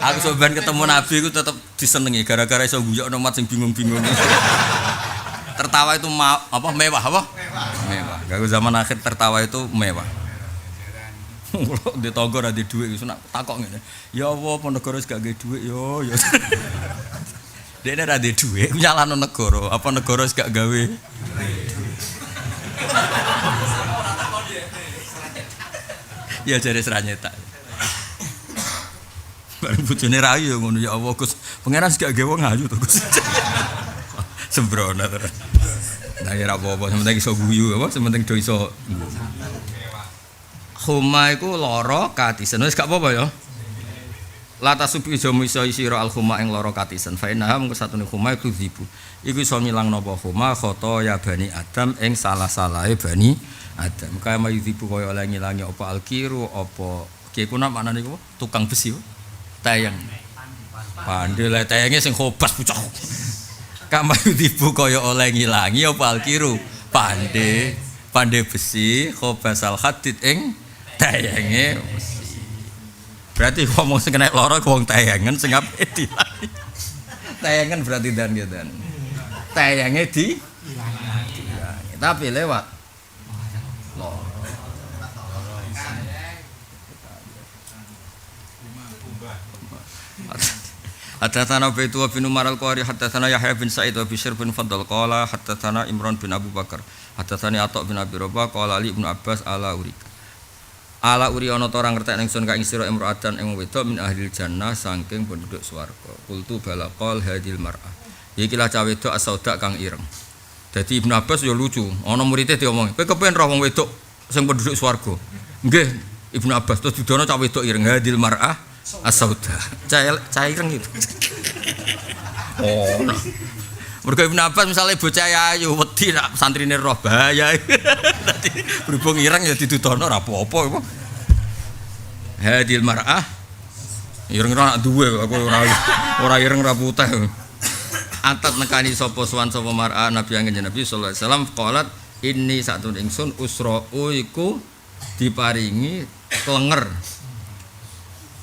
aku soban ketemu Nabi aku tetap disenengi gara-gara iso guyokno mat sing bingung-bingung. Tertawa itu mewah apa? Mewah. Gak zaman akhir tertawa itu mewah. Kalau di tonggo ada duit itu nak takok ngene. Ya Allah, negara wis gak gawe duit yo. Dene ra duwe dhuwit nyalano negara, apa negara wis gak gawe. Ya jare seranyetak. Bareng bojone rayu ngono ya Allah Gus, pangeran gak gawe wong ayu to Gus. Sembrono terus. Nah ya apa-apa, sementing iso guyu apa, sementing do iso. Khuma iku lara katisen, wis gak apa-apa ya. Lata subi jamu iso sira al khuma ing lara katisen. Fa inna mung satune khuma iku dzibu. Iku iso ngilang napa khuma khoto ya bani Adam ing salah-salahe bani Adam. Kaya mayu dzibu kaya oleh ngilangi apa alkiru apa kiye kuna maknane iku tukang besi. Tayang. Pandhe le tayange sing khobas pucuk. Kamayu dzibu kaya oleh ngilangi apa alkiru. Pandhe besi khobasal hadid ing tayange besi. Berarti ngomong sing kena lara wong tayangan sing ape dilangi. Tayangan berarti dan gitu. Tayange di tapi lewat loro. Hadatsana Ubaidullah bin Umar al-Qari hadatsana Yahya bin Sa'id wa Bishr bin Fadl qala hadatsana Imran bin Abu Bakar hadatsani Atha bin Abi Rabah qala Ali bin Abbas ala urika ala uri ana ta ora ngertek ingsun ka ing sira imra'atan ing wedok min ahlil jannah saking penduduk swarga qultu balaqal hadil mar'ah iki lah cah wedok as-sauda kang ireng dadi Ibnu Abbas ya lucu ana muridé diomongi kowe kepen roh wong wedok sing penduduk swarga nggih Ibnu Abbas terus didono cah wedok ireng hadil mar'ah as-sauda cah ireng itu oh nah. Mergo Ibnu Abbas misale bocah ayu wedi nak santrine roh bahaya dadi berhubung ireng ya didudono ora apa-apa iku hadil mar'ah ireng ora duwe aku ora ireng ora putih atat nekani sapa sowan sapa mar'ah Nabi angen Nabi sallallahu alaihi wasallam qalat inni satun ingsun usra'u iku diparingi klenger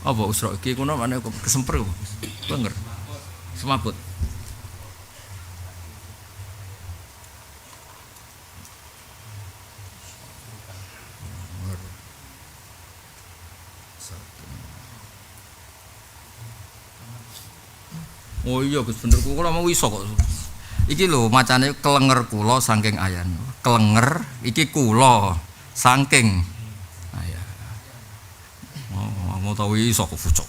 apa usra iki kuno mana kesemper klenger semaput oh iya Gus bener kula mau iso kok iki lho macane klenger kula saking ayan klenger iki kula saking ayan oh mau tau iso kok fucuk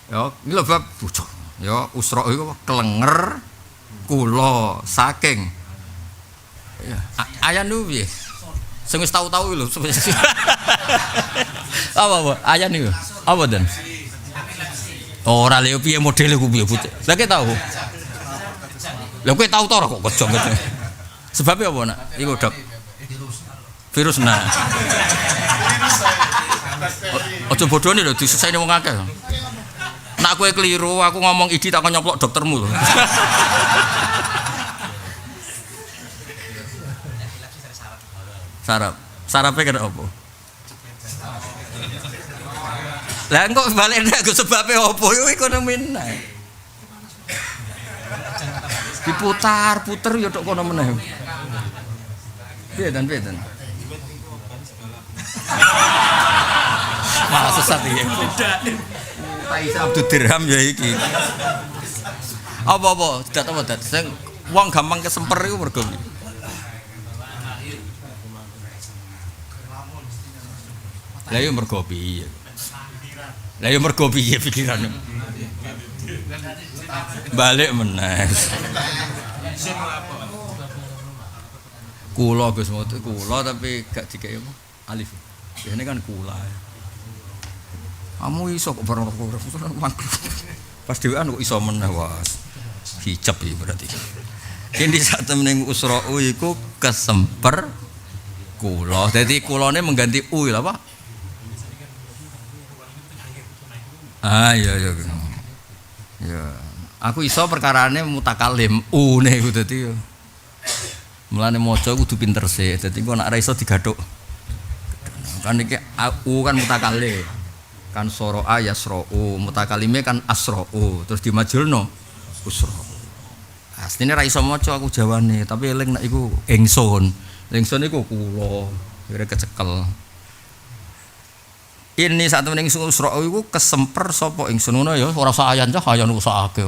ya iki lho bab fucuk ya usra iku klenger kula saking ya ayan lho piye sing wis tau-tau lho apa ayan niku apa den ora lho piye modele ku piye putih. Lah kowe tau. Lah kowe tau to ora kok kejong gitu. Sebab apa nak? Iku dok. Virus nah. Aja bodone lho disesane wong akeh. Nak kowe keliru aku ngomong idi tak nyoplok doktermu lho. Sarap. Sarape kena apa? Lah kok balik nek sebabe opo yo ekonomi neh. Diputar-puter yo tok kono meneh. Piye dan. Malah sesat iki. Taisa Abdul Dirham ya iki. Apa-apa, dat apa dat. Sing wong gampang kesemper iku mergo. Lah yo mergo piye? Lah yo mergo piye pikirane? Balik meneh. Kula Gus moto kula tapi gak dikek apa? Alif. Biasane kan kula. Kamu iso kok bareng pas dhewean kok iso meneh was. Hijab iki berarti. Ini sak temene usra'u iku kesemper kula. Dadi kulane mengganti u lho, Pak. Iya. Ya. Aku iso perkarane mutakalim une iku dadi yo. Mulane maca kudu pinter sih. Dadi kok nek ora iso digathuk. Kan iki u kan mutakalim. Kan soro'a yasra'u, mutakalime kan asra'u. Terus dimajulno usra. Asline ra iso maca aku jawane, tapi eling nek iku ingsun. Ingsun iku kula. Kira kecekel. Ini saat mening usra iku kesemper sapa ingsun ngono ya ora usah ayan cah ayan usahake.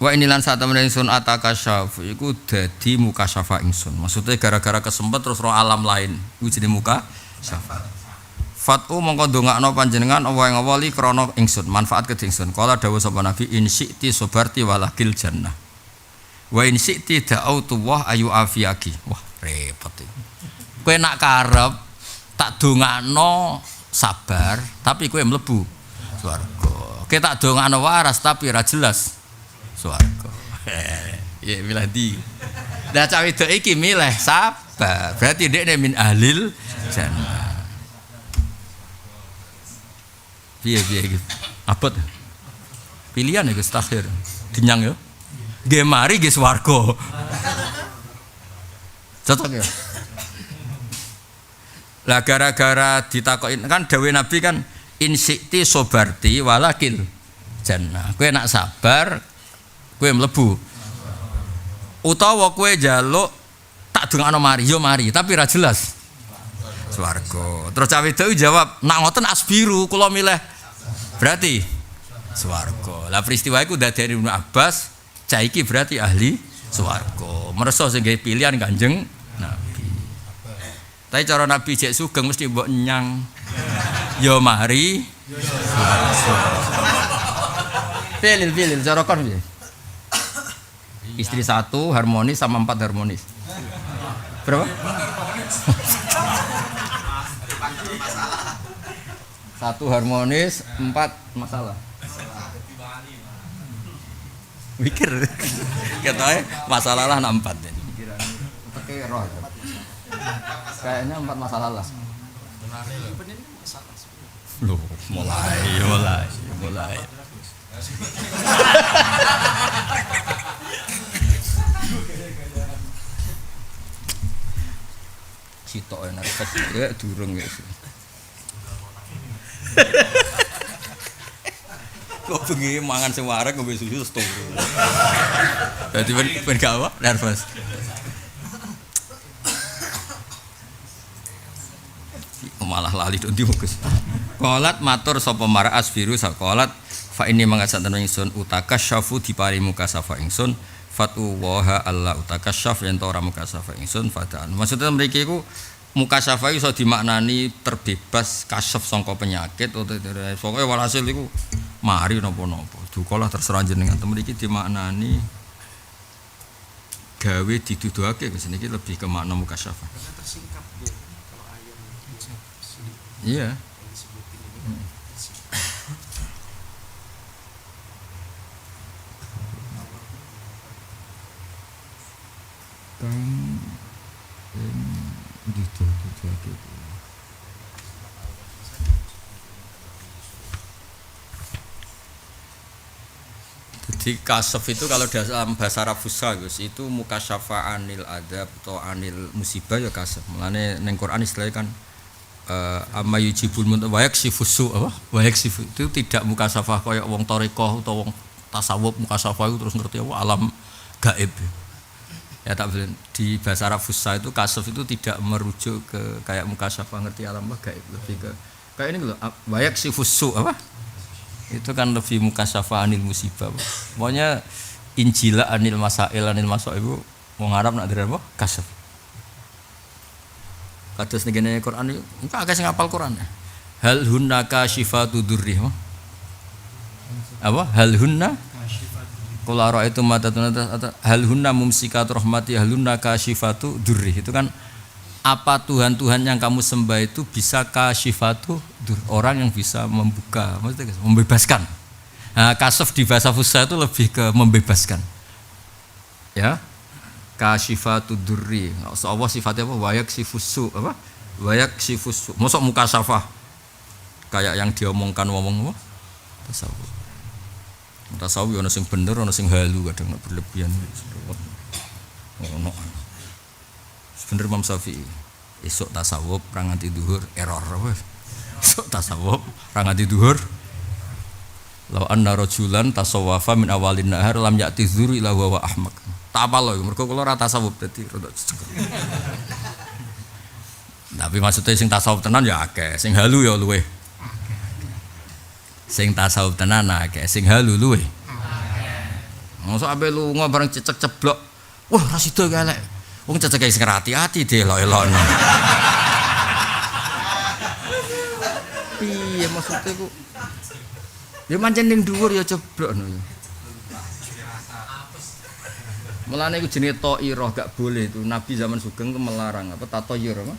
Wa inilan saat mening ingsun atakasyaf iku dadi mukasyafa ingsun. Maksudnya gara-gara kesempet terus roh alam lain. Iku jenenge mukasyafa. Fatu mongko ndongakno panjenengan apa ing awali krana ingsun manfaat kedhi ingsun. Kala dawuh sapa Nabi in syi'ti sabarti walakil jannah. Wa in syi'ti da'autu wa ayu afiyaki. Wah repot iki. Kowe nak karep tak dongakno sabar tapi kowe mlebu swarga. Kowe tak dongakno waras tapi ora jelas swarga. Ya milih ndi? Lah cah wedok iki milih sabar. Berarti dekne min ahlil jannah. Piye iki? Abot. Pilihan iki takhir. Dinyang ya. Nggih mari nggih swarga. Cocok ya. Lah gara-gara ditakoki kan dawuh Nabi kan insikti sobarti walakil jannah. Kowe nak sabar kowe mlebu. Utawa kowe njaluk tak dongakno mari, yo mari, tapi ra jelas. Swarga. Terus cawe itu jawab, nak ngoten asbiru, kula milih. Berarti swarga. Lah peristiwa iku dadekne Ibnu Abbas, cah iki berarti ahli swarga. Merso sing gawe pilihan Kanjeng Nabi. Tapi cara Nabi jek sugeng mesti mbok nyang. Yo mari. Pilih cara kon piye? Istri 1 harmonis sama 4 harmonis. Berapa? 1 harmonis, 4 masalah. Mikir. Katanya masalah lah 4 ini. Pakai roh. Kayaknya 4 masalah lah. Loh, mulai. Citok enak ya durung ya. Kok bengi mangan sing wareg ngombe susu terus turu. Dadi ben gak apa nervous. Malah lali to ndi Gus. Qalat matur sapa mara asfiru saqalat fa ini mangasatan ingsun utakasyafu dipari muka safa ingsun fatu waha Allah utakasyaf yen ora muka safa ingsun fadaan. Maksudnya mriki iku muka safa iso dimaknani terbebas kasyaf sangka penyakit utawa pokoke walhasil iku mari napa-napa. Dukalah terserah jenengan mriki dimaknani gawe dituduhake Gus niki lebih ke makna muka safa. Tersingkap dia kalau ayam Iya. Gitu. Jadi kasaf itu kalau dalam bahasa Arab Fusha Gus itu mukasyafa anil adab atau anil musibah ya kasaf. Mulane ning Quran istilahnya kan amma yujibul muntawayak sifusu apa? Wayak sifu itu tidak mukasyafa kaya wong tarekoh utawa wong tasawuf mukasyafa itu terus ngerti apa alam gaib. Ya tak di bahasa Arab Fusha itu kasaf itu tidak merujuk ke kayak mukasyafa ngerti alam gaib, lebih ke kayak ini loh wayak sifusu apa? Itu kan lebih mukasyafa anil musibah. Pokoknya injila anil masail anil masaibu wong Arab nak dari apa? Kasaf. Kados negene Quran iki engko akeh sing hafal Quran. Hal hunna kasyifatu durri. Apa? Hal hunna qul ra'aitum matatun hal hunna mumsikatu rahmati hal hunna kasyifatu durri. Itu kan apa Tuhan-Tuhan yang kamu sembah itu bisa kasyifatu dur, orang yang bisa membuka, maksudnya membebaskan. Nah, kasaf di bahasa Fusha itu lebih ke membebaskan. Ya. Kasyifatu durri. Allah sifatnya apa? Wayak sifusu apa? Wayak sifusu. Mosok muka syafah kayak yang diomongkan ngomong apa? Tasawuf. Tasawuf ana sing bener, ana sing halu, kadang berlebihan. Ono. Sebener Imam Syafi'i. Esuk tasawuf ra nganti dhuwur error wis. Esuk tasawuf ra nganti dhuwur. Law anna rajulan tasawwafa min awalin nahar lam ya'ti dzuri ila wa ahmaq. Tak apa loh, mergo kula ora tasawuf dadi rada cecer. Tapi maksudnya sing tasawuf tenan ya akeh, sing halu ya luweh. Sing tasawuf tenan akeh, sing halu luweh. Mosok ape lunga bareng cecek ceblok. Wah, ra sida elek. Wong ceceke sing hati-hati delok-elokno. Piye maksudnya ku? Ya pancen ning dhuwur ya ceblokno ya. Mulane iku jenenge ta'irah gak boleh itu. Nabi zaman Sugeng itu melarang apa tatoyur apa?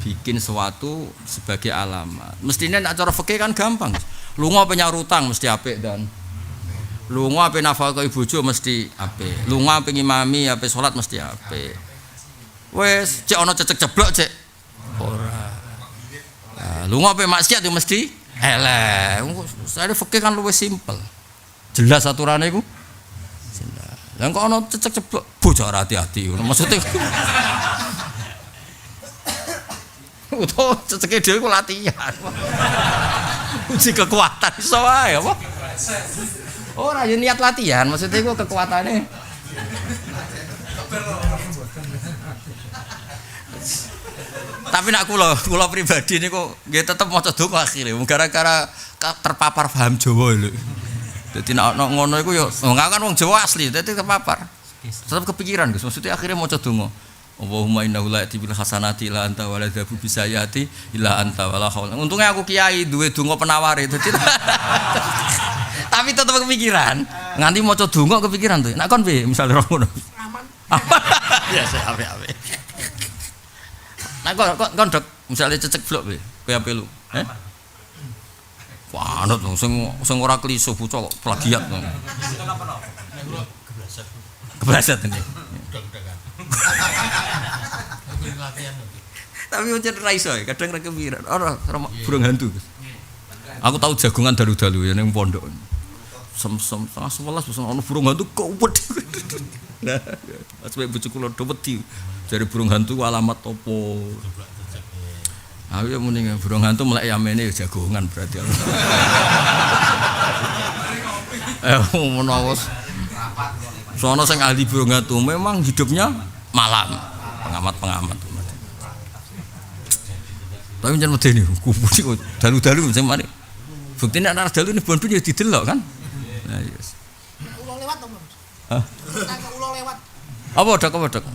Bikin sesuatu sebagai alamat. Mestinya nek cara fikih kan gampang. Lunga penyar utang mesti apik dan lunga ape nafkah bojo mesti apik. Lunga ape ngimami ape salat mesti apik. Wes cek ana cecek ceblok cek ora. Nah, lunga ape maksiat yo mesti elek. Saya fikih kan luwih simpel. Jelas aturane iku. Lah kok ana cecek ceblok bojo ora hati-hati ngono maksudnya. Uto ceceke dhewe ku latihan. Uji kekuatan iso wae apa? Ora yo niat latihan maksudnya iku kekuatane. Tapi nak kula pribadi niku nggih tetep maca donga akhire gara-gara terpapar paham Jawa lho. Dadi nek ngono iku ya kan wong Jawa asli dadi terpapar. Tetep kepikiran Gus, maksudnya akhirnya maca donga. Allahumma innahu la ya'ti bil hasanati illa anta wa la yadhabu bisayati illa anta wala haula. Untungnya aku kiai duwe donga penawar itu. Tapi tetep kepikiran. Nganti maca donga kepikiran tuh. Nek kon piye misal ngono. Aman. Ya ape-ape. Nek kon dok misale cecek blok piye? PHP lu. Wah, anut sing ora kliso bocah kok plagiat. Keblaset ini. Tapi pancen ra iso kadang ra kepikiran. Ora burung hantu. Aku tahu jagongan dalu-dalu ya ning pondok. Sem-sem setengah 11 bisa ono burung hantu kok wedi. Nah, aspe bojoku kula do wedi. Jare burung hantu alamat opo? Aku ya muni burung hantu melek yamene ya jagongan berarti. Menawa sono sing ahli burung hantu memang hidupnya malam. Pengamat-pengamat. Tapi jangan medeni kumpul dalu-dalu sing mari. Buktine anak dalu ini bon-bon ya didelok kan. Nah, yes. Ulo lewat to, Mas? Hah? Tangga ulo lewat. Apa dok?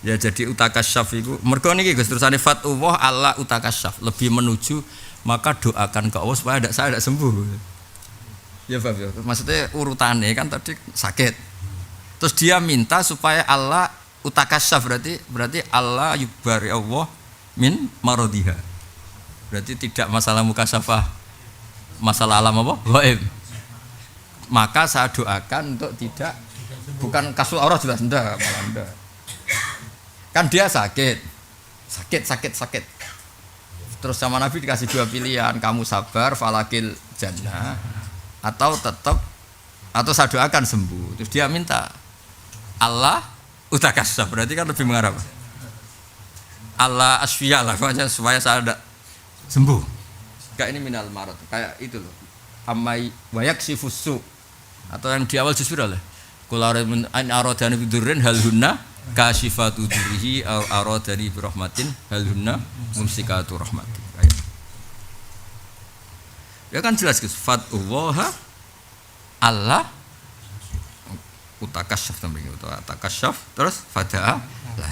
Ya jadi utakasyaf iku mergo niki Gus terusane fatullah Allah utakasyaf lebih menuju maka doakan ke Allah supaya saya tidak sembuh. Ya Pak ya. Maksudnya urutannya kan tadi sakit. Terus dia minta supaya Allah utakasyaf berarti Allah yubari Allah min maradiha. Berarti tidak masalah mukasyafah, masalah alam apa? Gaib. Maka saya doakan untuk tidak bukan kasul aurah jelas enggak, malah enggak. Kan dia sakit. Terus sama Nabi dikasih dua pilihan, kamu sabar falakil jannah atau tetap atau saya doakan sembuh. Terus dia minta Allah utakasyaf berarti kan lebih mengarah Allah asfiya lah supaya saya ada sembuh. Kayak ini minal marad kayak itu loh. Amai wayak sifusu atau yang di awal justru lah. Qul an aradani bidurrin hal hunna kasyifatu durrihi aw aradani birahmatin hal hunna mumsikatu rahmati. Ya kan jelas Gus. Fatullah Allah utakasyaf tambah utakasyaf terus fadaa lah.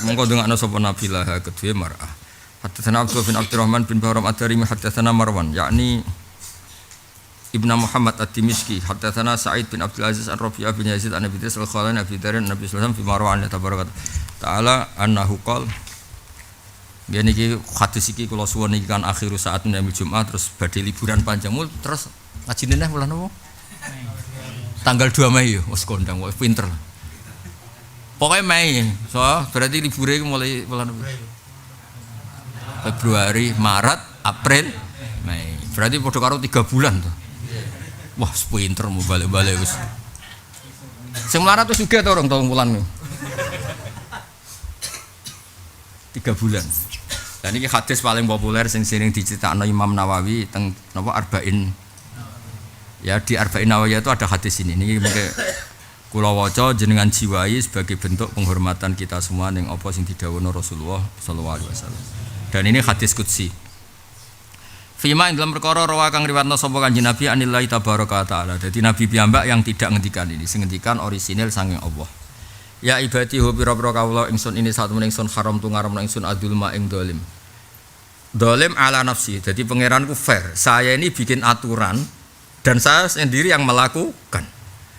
Monggo dongakno sapa Nabi lah kedue mar'ah. Haddatsana Abdul bin Abdurrahman bin Bahram Ad-Darimi haddatsana Marwan yakni Ibnu Muhammad At-Timishki haddatsana Sa'id bin Abdul Aziz Ar-Rabi'ah bin Yazid an Abi Dzar al-Khalani Abi Dzar Nabi sallallahu alaihi wasallam fi Marwan tabaraka ta'ala annahu qala ya niki hadis iki kula suwun iki kan akhiru saat min Jumat terus badhe liburan panjang terus ngajine neh wulan apa tanggal 2 Mei ya wis kondang wis pinter pokoknya Mei so berarti libure mulai bulan Februari, Maret, April, Mei. Berarti padha karo 3 bulan tuh. Wah, pinter mau balik-balik wis. Sing melarat wis sugih to rong tahun wulan. 3 bulan. Dan ini hadis paling populer sing sering diceritakno Imam Nawawi teng napa Arba'in. Ya di Arba'in Nawawi itu ada hadis ini. Niki mengke kula waca jenengan jiwai sebagai bentuk penghormatan kita semua ning apa sing didhawuhna Rasulullah sallallahu alaihi wasallam. Dan ini hadis qudsi. Fima ing dalam perkara rawa kang riwayatna sapa Kanjeng Nabi anillahi tabaraka taala. Dadi Nabi piyambak yang tidak ngendikan ini, sing ngendikan orisinil saking Allah. Ya ibadi hu pira-pira kawula ingsun ini satu men ingsun haram tu ngaramna ingsun adulma ing dolim. Dolim ala nafsi. Jadi pangeranku fair. Saya ini bikin aturan dan saya sendiri yang melakukan.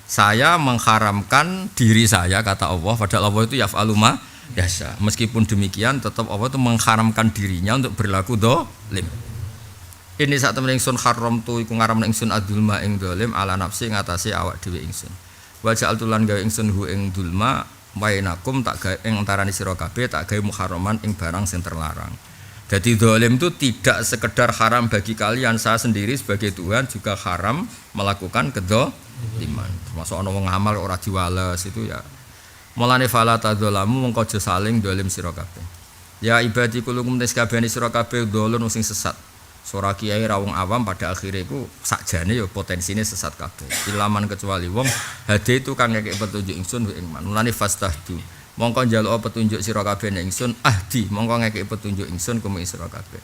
Saya mengharamkan diri saya kata Allah, padahal Allah itu yaf'alu ma yasha. Meskipun demikian tetap Allah itu mengharamkan dirinya untuk berlaku dolim. Ini saat temen ingsun haram tu iku ngaramna ingsun adulma ing dolim ala nafsi ngatasi awak dhewe ingsun. Wa ja'altu lan gawe ingsun hu ing dulma wainakum tak gawe ing antarane sira kabeh tak gawe muharraman ing barang sing terlarang. Jadi dolim itu tidak sekedar haram bagi kalian, saya sendiri sebagai Tuhan juga haram melakukan kedoliman. Termasuk ana wong ngamal ora diwales itu ya. Mulane fala tadzalamu mengko aja saling dolim sira kabeh. Ya ibadi kulukum tes kabehane sira kabeh dolun sing sesat. Sora kiai ra wong awam pada akhirnya iku sakjane ya potensine sesat kabeh. Ilaman kecuali wong hade itu kang ngekek petunjuk ingsun ing man. Mulane fastahdu. Mongko njaluk petunjuk sira kabeh ning ingsun ahdi, mongko ngekek petunjuk ingsun kum sira kabeh.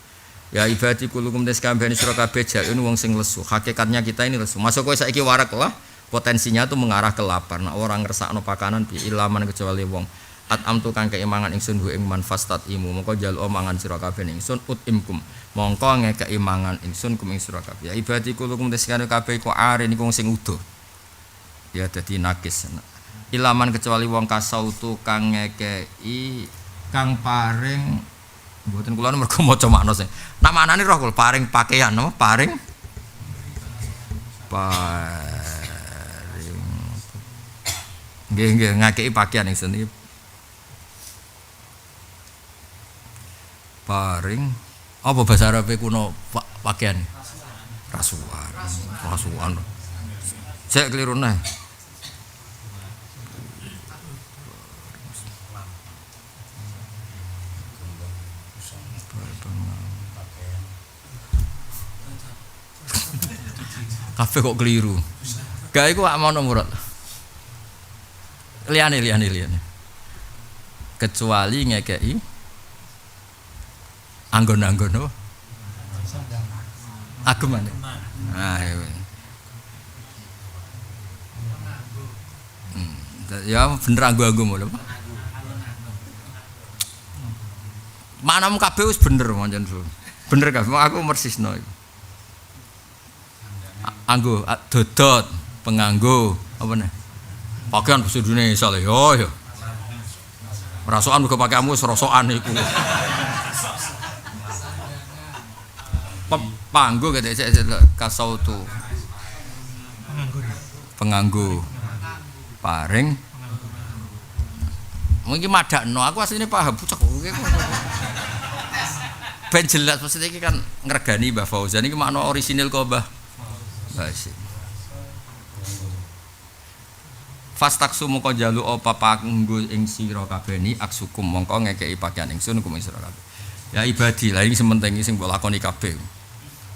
Ya ibadi kulukum des kabeh sira kabeh jaun wong sing lesu. Hakikatnya kita ini lesu. Masuk kowe saiki warak lah, potensinya tuh mengarah ke lapar. Nah, orang ngersakno pakanan bi ilaman kecuali wong atamtu kang keimangan ingsun hu ing man fastat imu mongko njaluk mangan sira kabeh ning ingsun utimkum mongko ngekeki mangan ingsun kum ing sira kabeh. Ya ibadi kulukum des kabeh iku are niku sing udo. Ya dadi nakis. Ilaman kecuali wong kasautu kang ngekeki kang paring mboten kula mergo maca makna sing namanane roh kula paring pakaian no paring nggih ngekeki pakaian ingsun iki paring apa bahasa Arabe kuno pakaian rasuan saya keliru nah kabeh kok keliru gak iku gak mau nomor liyane kecuali ngekeki anggon-anggon apa? Agemane. Nah, ya bener anggo-anggo lho. Manamu kabeh wis bener pancen. Bener kabeh aku mersisno iku. Anggo dodot, penganggo apa nih? Pakaian basa Indonesia lho ya. Rasokan uga pakaianmu wis rosokan iku. Panggo gede kasautu penganggo paring mungkin madakno aku asline paham pucuk ben jelas maksudnya iki kan ngregani Mbah Fauzan iki makna orisinil kok Mbah Basim fastaksu mongko jalu apa panggo ing sira kabeh ni aksukum mongko ngekeki pakaian ingsun kum ing sira kabeh ya ibadi lah ini sementing sing mbok lakoni kabeh.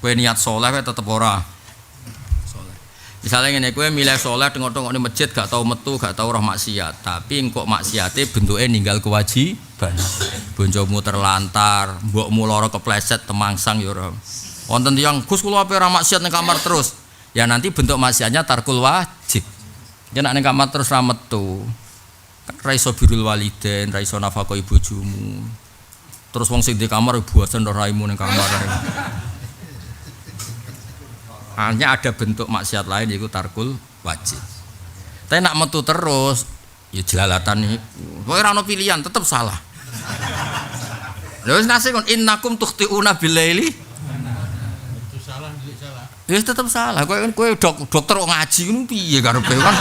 Kowe niat soleh kowe tetep ora soleh. Misale ngene kowe milih soleh tengok-tengok ning masjid gak tau metu, gak tau roh maksiat, tapi engko maksiate bentuke ninggal kewajiban. Bonjomu terlantar, mbokmu lara kepleset temangsang ya ora. Wonten tiyang Gus kula ape ora maksiat ning kamar terus. Ya nanti bentuk maksiatnya tarkul wajib. Yen nek ning kamar terus ra metu. Ra iso birrul walidain, ra iso nafakoi bojomu. Terus wong sing di kamar buasan raimu ning kamar. Hanya ada bentuk maksiat lain yaitu tarkul wajib. Tapi nak metu terus, ya jelalatan iku. Kowe ora ono pilihan, tetep salah. Lha wis nase kon innakum tukhtiuna billaili. Itu salah, ndelik salah. Ya tetep salah. Kowe dokter kok ngaji ngono piye karepe kan?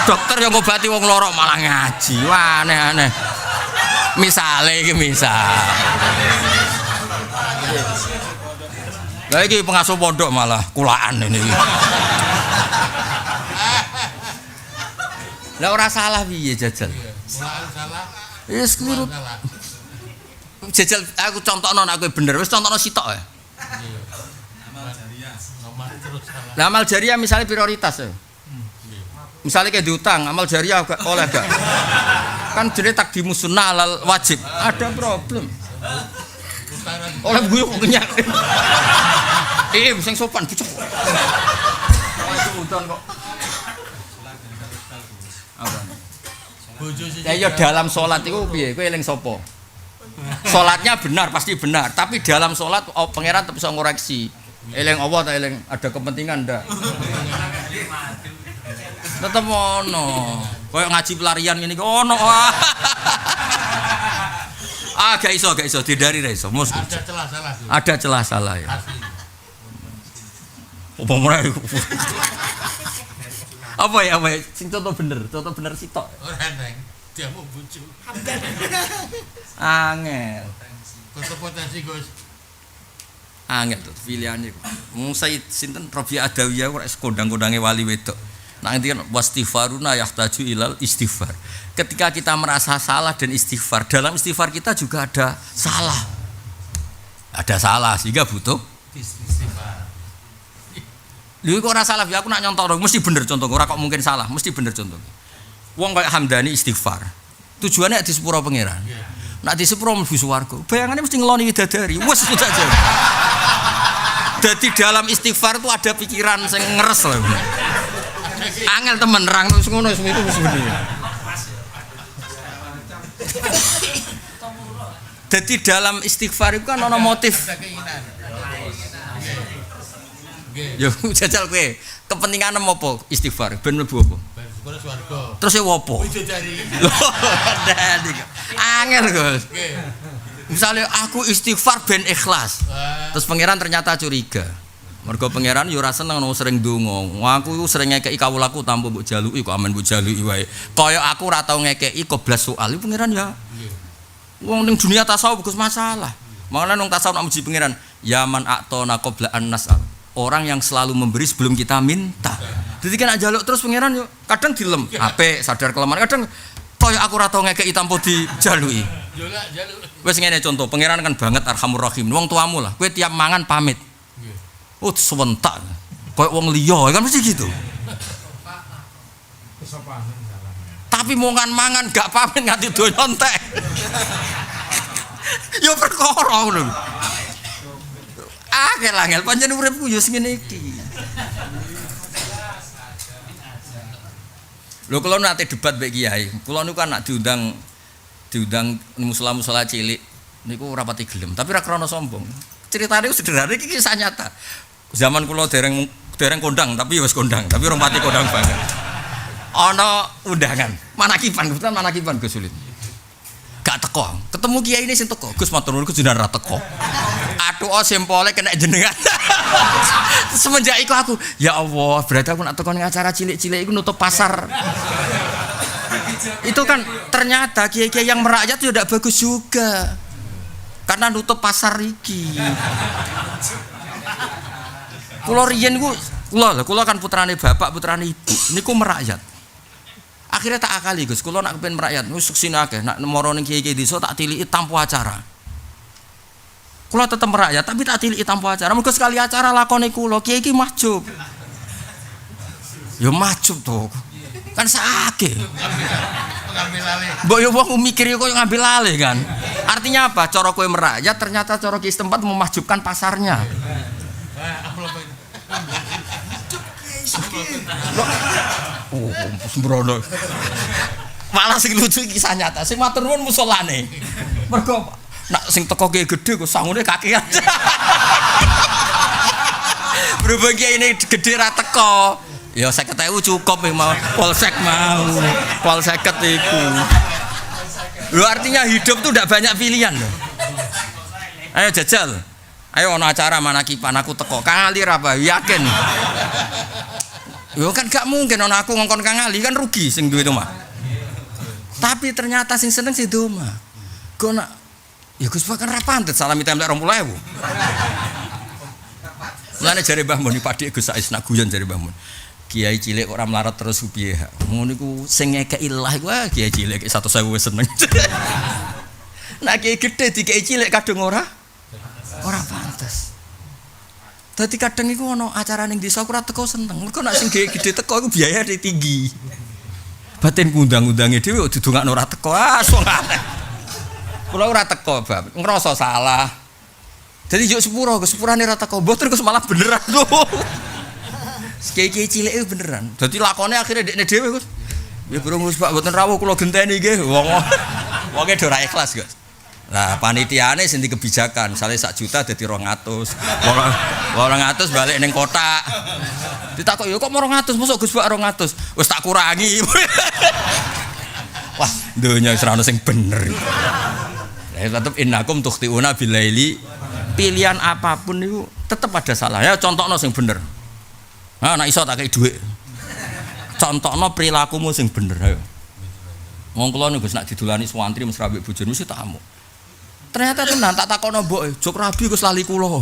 Dokter yang ngobati wong lara malah ngaji. Wah aneh-aneh. Misale iki misal. Lah iki pengasuh pondok malah kulaan ini. Lah ora salah piye jajal? Mulaan salah. Wis keliru. Jajal aku contohno nek kowe bener, wis contohno sitok ya. Amal jariah. Nomor terus salah. Lah amal jariah misalnya prioritas ya. Misalnya kayak diutang, amal jariah oleh gak? Kan jenenge takdimus sunnah alal wajib. Ada problem. Oleh gue kok kenyak. Sing sopan bocah. Itu udan kok. Apa? Ya dalam salat iku piye? Kowe eling sapa? Salatnya benar, pasti benar, tapi dalam salat pangeran tetep iso ngoreksi. Eling Allah ta eling ada kepentingan ndak? Tetep ono. Kayak ngaji pelarian ngene iki ono. Gak iso dihindari ra iso. Ada celah salah. Ada celah salah ya. Apa mulai? Apa ya? Sing contoh bener sitok. Ora neng, dia mau bucu. Angel. Potensi Gus. Angel tuh pilihane. Mung Said sinten Rabi Adawiyah ora kondang-kondange wali wedok. Nah nanti kan wastighfaruna yahtaju ilal istighfar. Ketika kita merasa salah dan istighfar, dalam istighfar kita juga ada salah. ada salah sehingga butuh istighfar. lho kok ora salah ya aku nak nyontok mesti bener contoh ora kok mungkin salah mesti bener contoh wong kayak Hamdani istighfar tujuannya di sepuro pangeran nak di sepuro mlebu swarga bayangannya mesti ngeloni widadari wes itu saja jadi dalam istighfar itu ada pikiran sing ngeres lho angel temen nerang terus ngono itu sebenarnya jadi dalam istighfar itu kan ada motif yo jajal kowe kepentingan apa istighfar ben mlebu apa Syukur swarga. terus ya apa Widadari. angel Gus misalnya aku istighfar ben ikhlas terus pangeran ternyata curiga mergo pangeran yo ora seneng sering ndonga aku sering ngekeki kawulaku tanpa mbok jaluki kok amen mbok jaluki wae kaya aku ora tau ngekeki koblas soal pangeran ya wong ning dunia tasawuf Gus masalah makanya nang tasawuf nak muji pangeran yaman a'tona qabla an nas'al orang yang selalu memberi sebelum kita minta. Jadi kan jaluk terus pangeran yo kadang dilem, apik sadar kelemahan, kadang kaya aku ora tau ngekeki tanpa dijaluki. Yo lak jaluk. Wis ngene contoh, pangeran kan banget Arhamur Rahim. Wong tuamu lah, kowe tiap mangan pamit. Oh, sewentak. Kayak wong liya kan mesti gitu. Kesopanan salah. Tapi mangan gak pamit nganti donya entek. Yo perkara ngono. Angel pancen uripku yo sing ngene iki. Lho kula nate debat mbek kiai. Kula niku kan nak diundang musala-musala cilik niku ora pati gelem, tapi ora krana sombong. Ceritane sederhana iki kisah nyata. Zaman kula dereng kondang, tapi wis kondang, tapi ora pati kondang banget. Ana undangan, manakipan Gus sulit. Gak teko. Ketemu kiai ini sing teko. Gus matur nuwun Gus jenengan ra teko. Aduh sempole kena jenengan. Semenjak itu aku, ya Allah, berarti aku nak teko ning acara cilik-cilik iku nutup pasar. Itu kan ternyata kiai-kiai yang merakyat itu tidak bagus juga. Karena nutup pasar iki. Kula riyen ku kula kan putrane bapak, putrane ibu. Niku merakyat. Akhirnya tak akali Gus, kula nak kepen merakyat, wis seksine akeh, nak moro ning kiai-kiai desa tak tiliki tanpa acara. Kula tetep merakyat, tapi tak tiliki tanpa acara. Mergo sekali acara lakone kula, kiai iki mahjub. Ya mahjub to. Kan sakit. Ngambil alih. Mbok yo wong mikir yo koyo ngambil alih kan. Artinya apa? Cara kowe merakyat ternyata cara kiai setempat memahjubkan pasarnya. Amplop ini. Oh, sembrono. Malah sing lucu kisah nyata. Sing matur nuwun musolane. Mergo nak sing teko kiai gedhe kok sangune kakean. Berhubung kiai ini gedhe ra teko. Ya 50.000 cukup mau polsek mau. Polsek iku. Lho artinya hidup tuh ndak banyak pilihan loh. Ayo jajal. Ayo ana acara manakipan aku teko. Kang Ali ra apa yakin. Yo kan gak mungkin ana aku ngongkon Kang Ali kan rugi sing duwe omah. Tapi ternyata sing seneng si Doma. Kok nak ya Gus Pak kan ra pantes salami templek 20.000. Mulane jare Mbah Mun padhek Gus Sais nak guyon jare Mbah Mun. Kiai cilik kok ora melarat terus piye. Ngono iku sing ngekeki ilah iku kiai cilik 100.000 wis seneng. Nak kiai gedhe dikeki cilik kadung ora pantes. Dadi kadang iku ana acara ning desa aku ora teko seneng. Mergo nek sing gede teko iku biayane tinggi. Batin ngundang-undange dhewe kok didongakno ora teko. Wong aneh. Kula ora teko, Bab. Ngrasa salah. Jadi yo sepuro, sepurane ora teko. Mboten Gus malah beneran lho. Kiai-kiai cilik itu beneran. Dadi lakone akhire dekne dhewe Gus. Ya burung Gus Pak mboten rawuh kula genteni nggih. Wonge do ora ikhlas, Gus. Lah panitiane sing kebijakan, misale 1 juta dadi 200. 200 balik ning kotak. Ditakok yo kok 200 mosok Gus Pak 200. Wis tak kurangi. Wah, donya wis ora ono sing bener. Lah tetep innakum tukhtiuna bilaili. Pilihan apapun itu tetep ada salah. Ya contohno sing bener. Nah, nek iso tak kei dhuwit. Contohno perilakumu sing bener ayo. Wong kula niku nek didolani suwantri mesra mbek bojone mesti tamu. Ternyata tenan tak takono mbok, jok rabi Gus lali kula.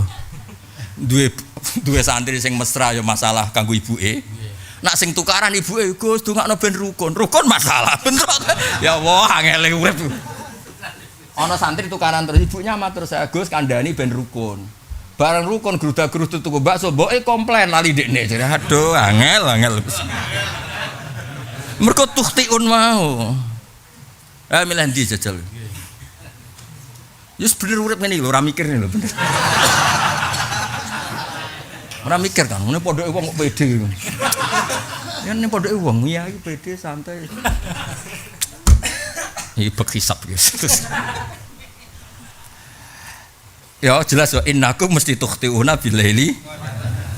Duwe santri sing mesra ya masalah kanggo ibuke. Nak sing tukaran ibuke Gus dongakno ben rukun. Rukun masalah bentrok. Ya Allah angele urip. Ana santri tukaran terus ibunya matur saya Gus kandhani ben rukun. Bareng rukun gruda-grudu tuku bakso mboke komplain lali dekne. Aduh angel. Mergo tukhtiun mau. Milih ndi jajal. Yus bener urip ngene lho ora mikir lho bener. Ora mikir kan, ngene pondoke wong kok pede. Ya ning pondoke wong iya iki pede santai. Iki bekisap guys. Ya jelas wa innakum mesti tukhtiuna bilaili.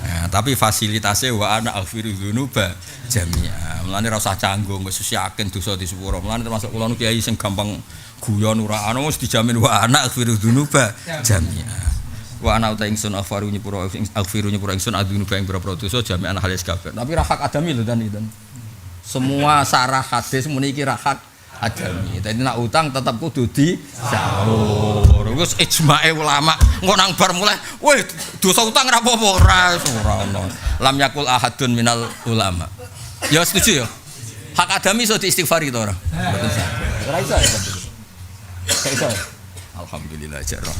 Nah, tapi fasilitasnya wa ana aghfiru dzunuba jami'a. Mulane ra usah canggung wis yakin dosa di sepuro. Mulane termasuk kula nu kiai sing gampang guyon ora ana wis dijamin wa ana aghfiru dzunuba jami'a. Wa ana uta ingsun aghfiru nyepuro ingsun adzunuba ing boro dosa jami'an halis kabeh. Tapi ra hak adami lho dan. Semua sarah hadis muni iki ra hak adami. Dadi nek utang tetep kudu disaur. Wis ijma'e ulama. Engko nang bar mulai, "Weh, dosa utang ora apa-apa ora ono." Lam yakul ahadun minal ulama. Ya setuju ya? Hak adami iso diistighfari to ora? Mboten sah. Ora iso ya. Gak iso. Alhamdulillah jarah.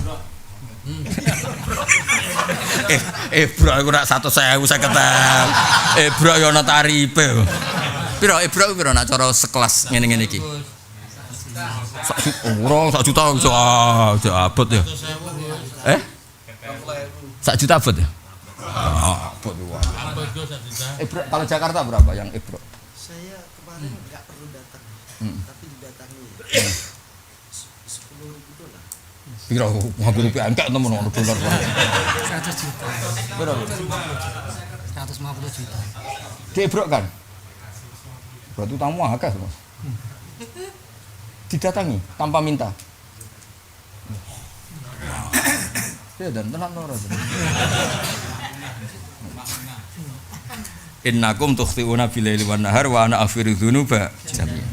Bro aku nak 100.000 saya ketem. Bro yo ana tarife. Piro piro nak cara sekelas ngene-ngene iki. Sak juta iso abot ya. 1 juta abot ya? Abot wae. Bro kalau Jakarta berapa yang bro? Saya kemarin nggak perlu datang, tapi didatangi 10.000 dolar. Piro nganggo rupiah enggak temen ono dolar. 100 juta. Piro? 150 juta. Bro kan? Berarti utangmu akeh, Mas. Didatangi tanpa minta. Ya dan tenang ora. Innakum tukhtiuna bilaili wan nahar wa ana aghfiru dzunuba jami'an.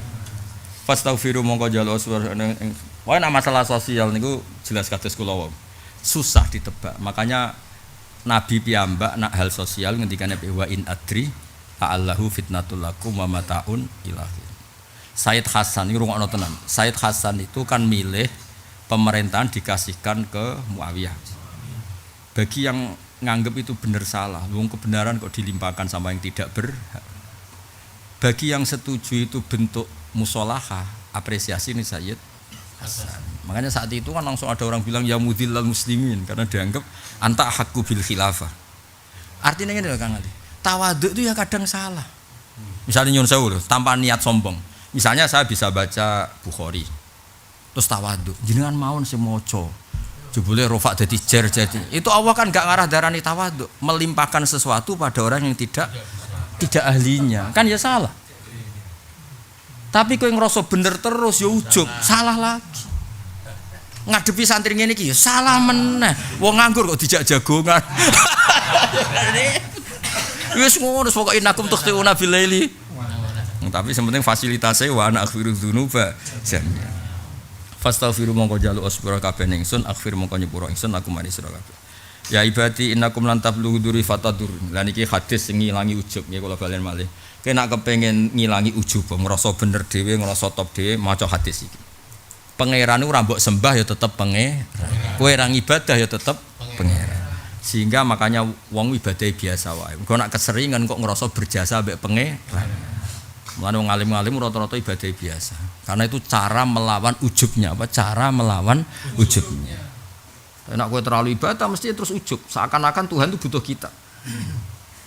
Fastaghfiru mongko jalu aswar ing wae masalah sosial niku jelas kados kula wae. Susah ditebak. Makanya Nabi piyambak nak hal sosial ngendikane wa in adri ta'allahu fitnatul lakum wa mataun ilahi. Said Hasan ini rungokno tenan. Said Hasan itu kan milih pemerintahan dikasihkan ke Muawiyah. Bagi yang nganggep itu benar salah, wong kebenaran kok dilimpahkan sama yang tidak berhak. Bagi yang setuju itu bentuk musolahah, apresiasi ini Sayyid Hasan. Makanya saat itu kan langsung ada orang bilang ya mudhillal muslimin karena dianggap anta haqqu bil khilafah. Artinya ini loh Kang Ali. Tawaduk itu ya kadang salah. Misalnya nyun sewu tanpa niat sombong. Misalnya saya bisa baca Bukhari. Terus tawaduk, jenengan mawon sing maca. Jebule rofak dadi jer jadi. Itu Allah kan enggak ngarah darani tawaduk, melimpahkan sesuatu pada orang yang tidak ahlinya. Kan ya salah. Tapi kowe ngrasa bener terus ya ujug, salah lagi. Ngadepi santri ngene iki ya salah meneh. Wong nganggur kok dijak jagongan. Wis ngono pokoke inakum tukhtiuna bil laili. Tapi sementing fasilitasnya wa ana aghfiru dzunuba jami'an. Fastaghfiru mongko jalu asbara kabeh ingsun aghfir mongko nyepuro ingsun aku mani sira kabeh. Ya ibadi innakum lan tablughu dzuri fatadur. Lah niki hadis sing ngilangi ujub nggih kula balen malih. Kena kepengin ngilangi ujub, ngrasa bener dhewe, ngrasa top dhewe maca hadis iki. Pangeran ora mbok sembah ya tetep pangeran. Kowe ra ibadah ya tetep pangeran. Sehingga makanya wong ibadah biasa wae. Engko nek keseringan kok ngrasa berjasa mbek pangeran. Mulane wong alim-alim rata-rata ibadah biasa. Karena itu cara melawan ujubnya, cara melawan ujubnya. Nek kowe terlalu ibadah mesti terus ujub, seakan-akan Tuhan itu butuh kita.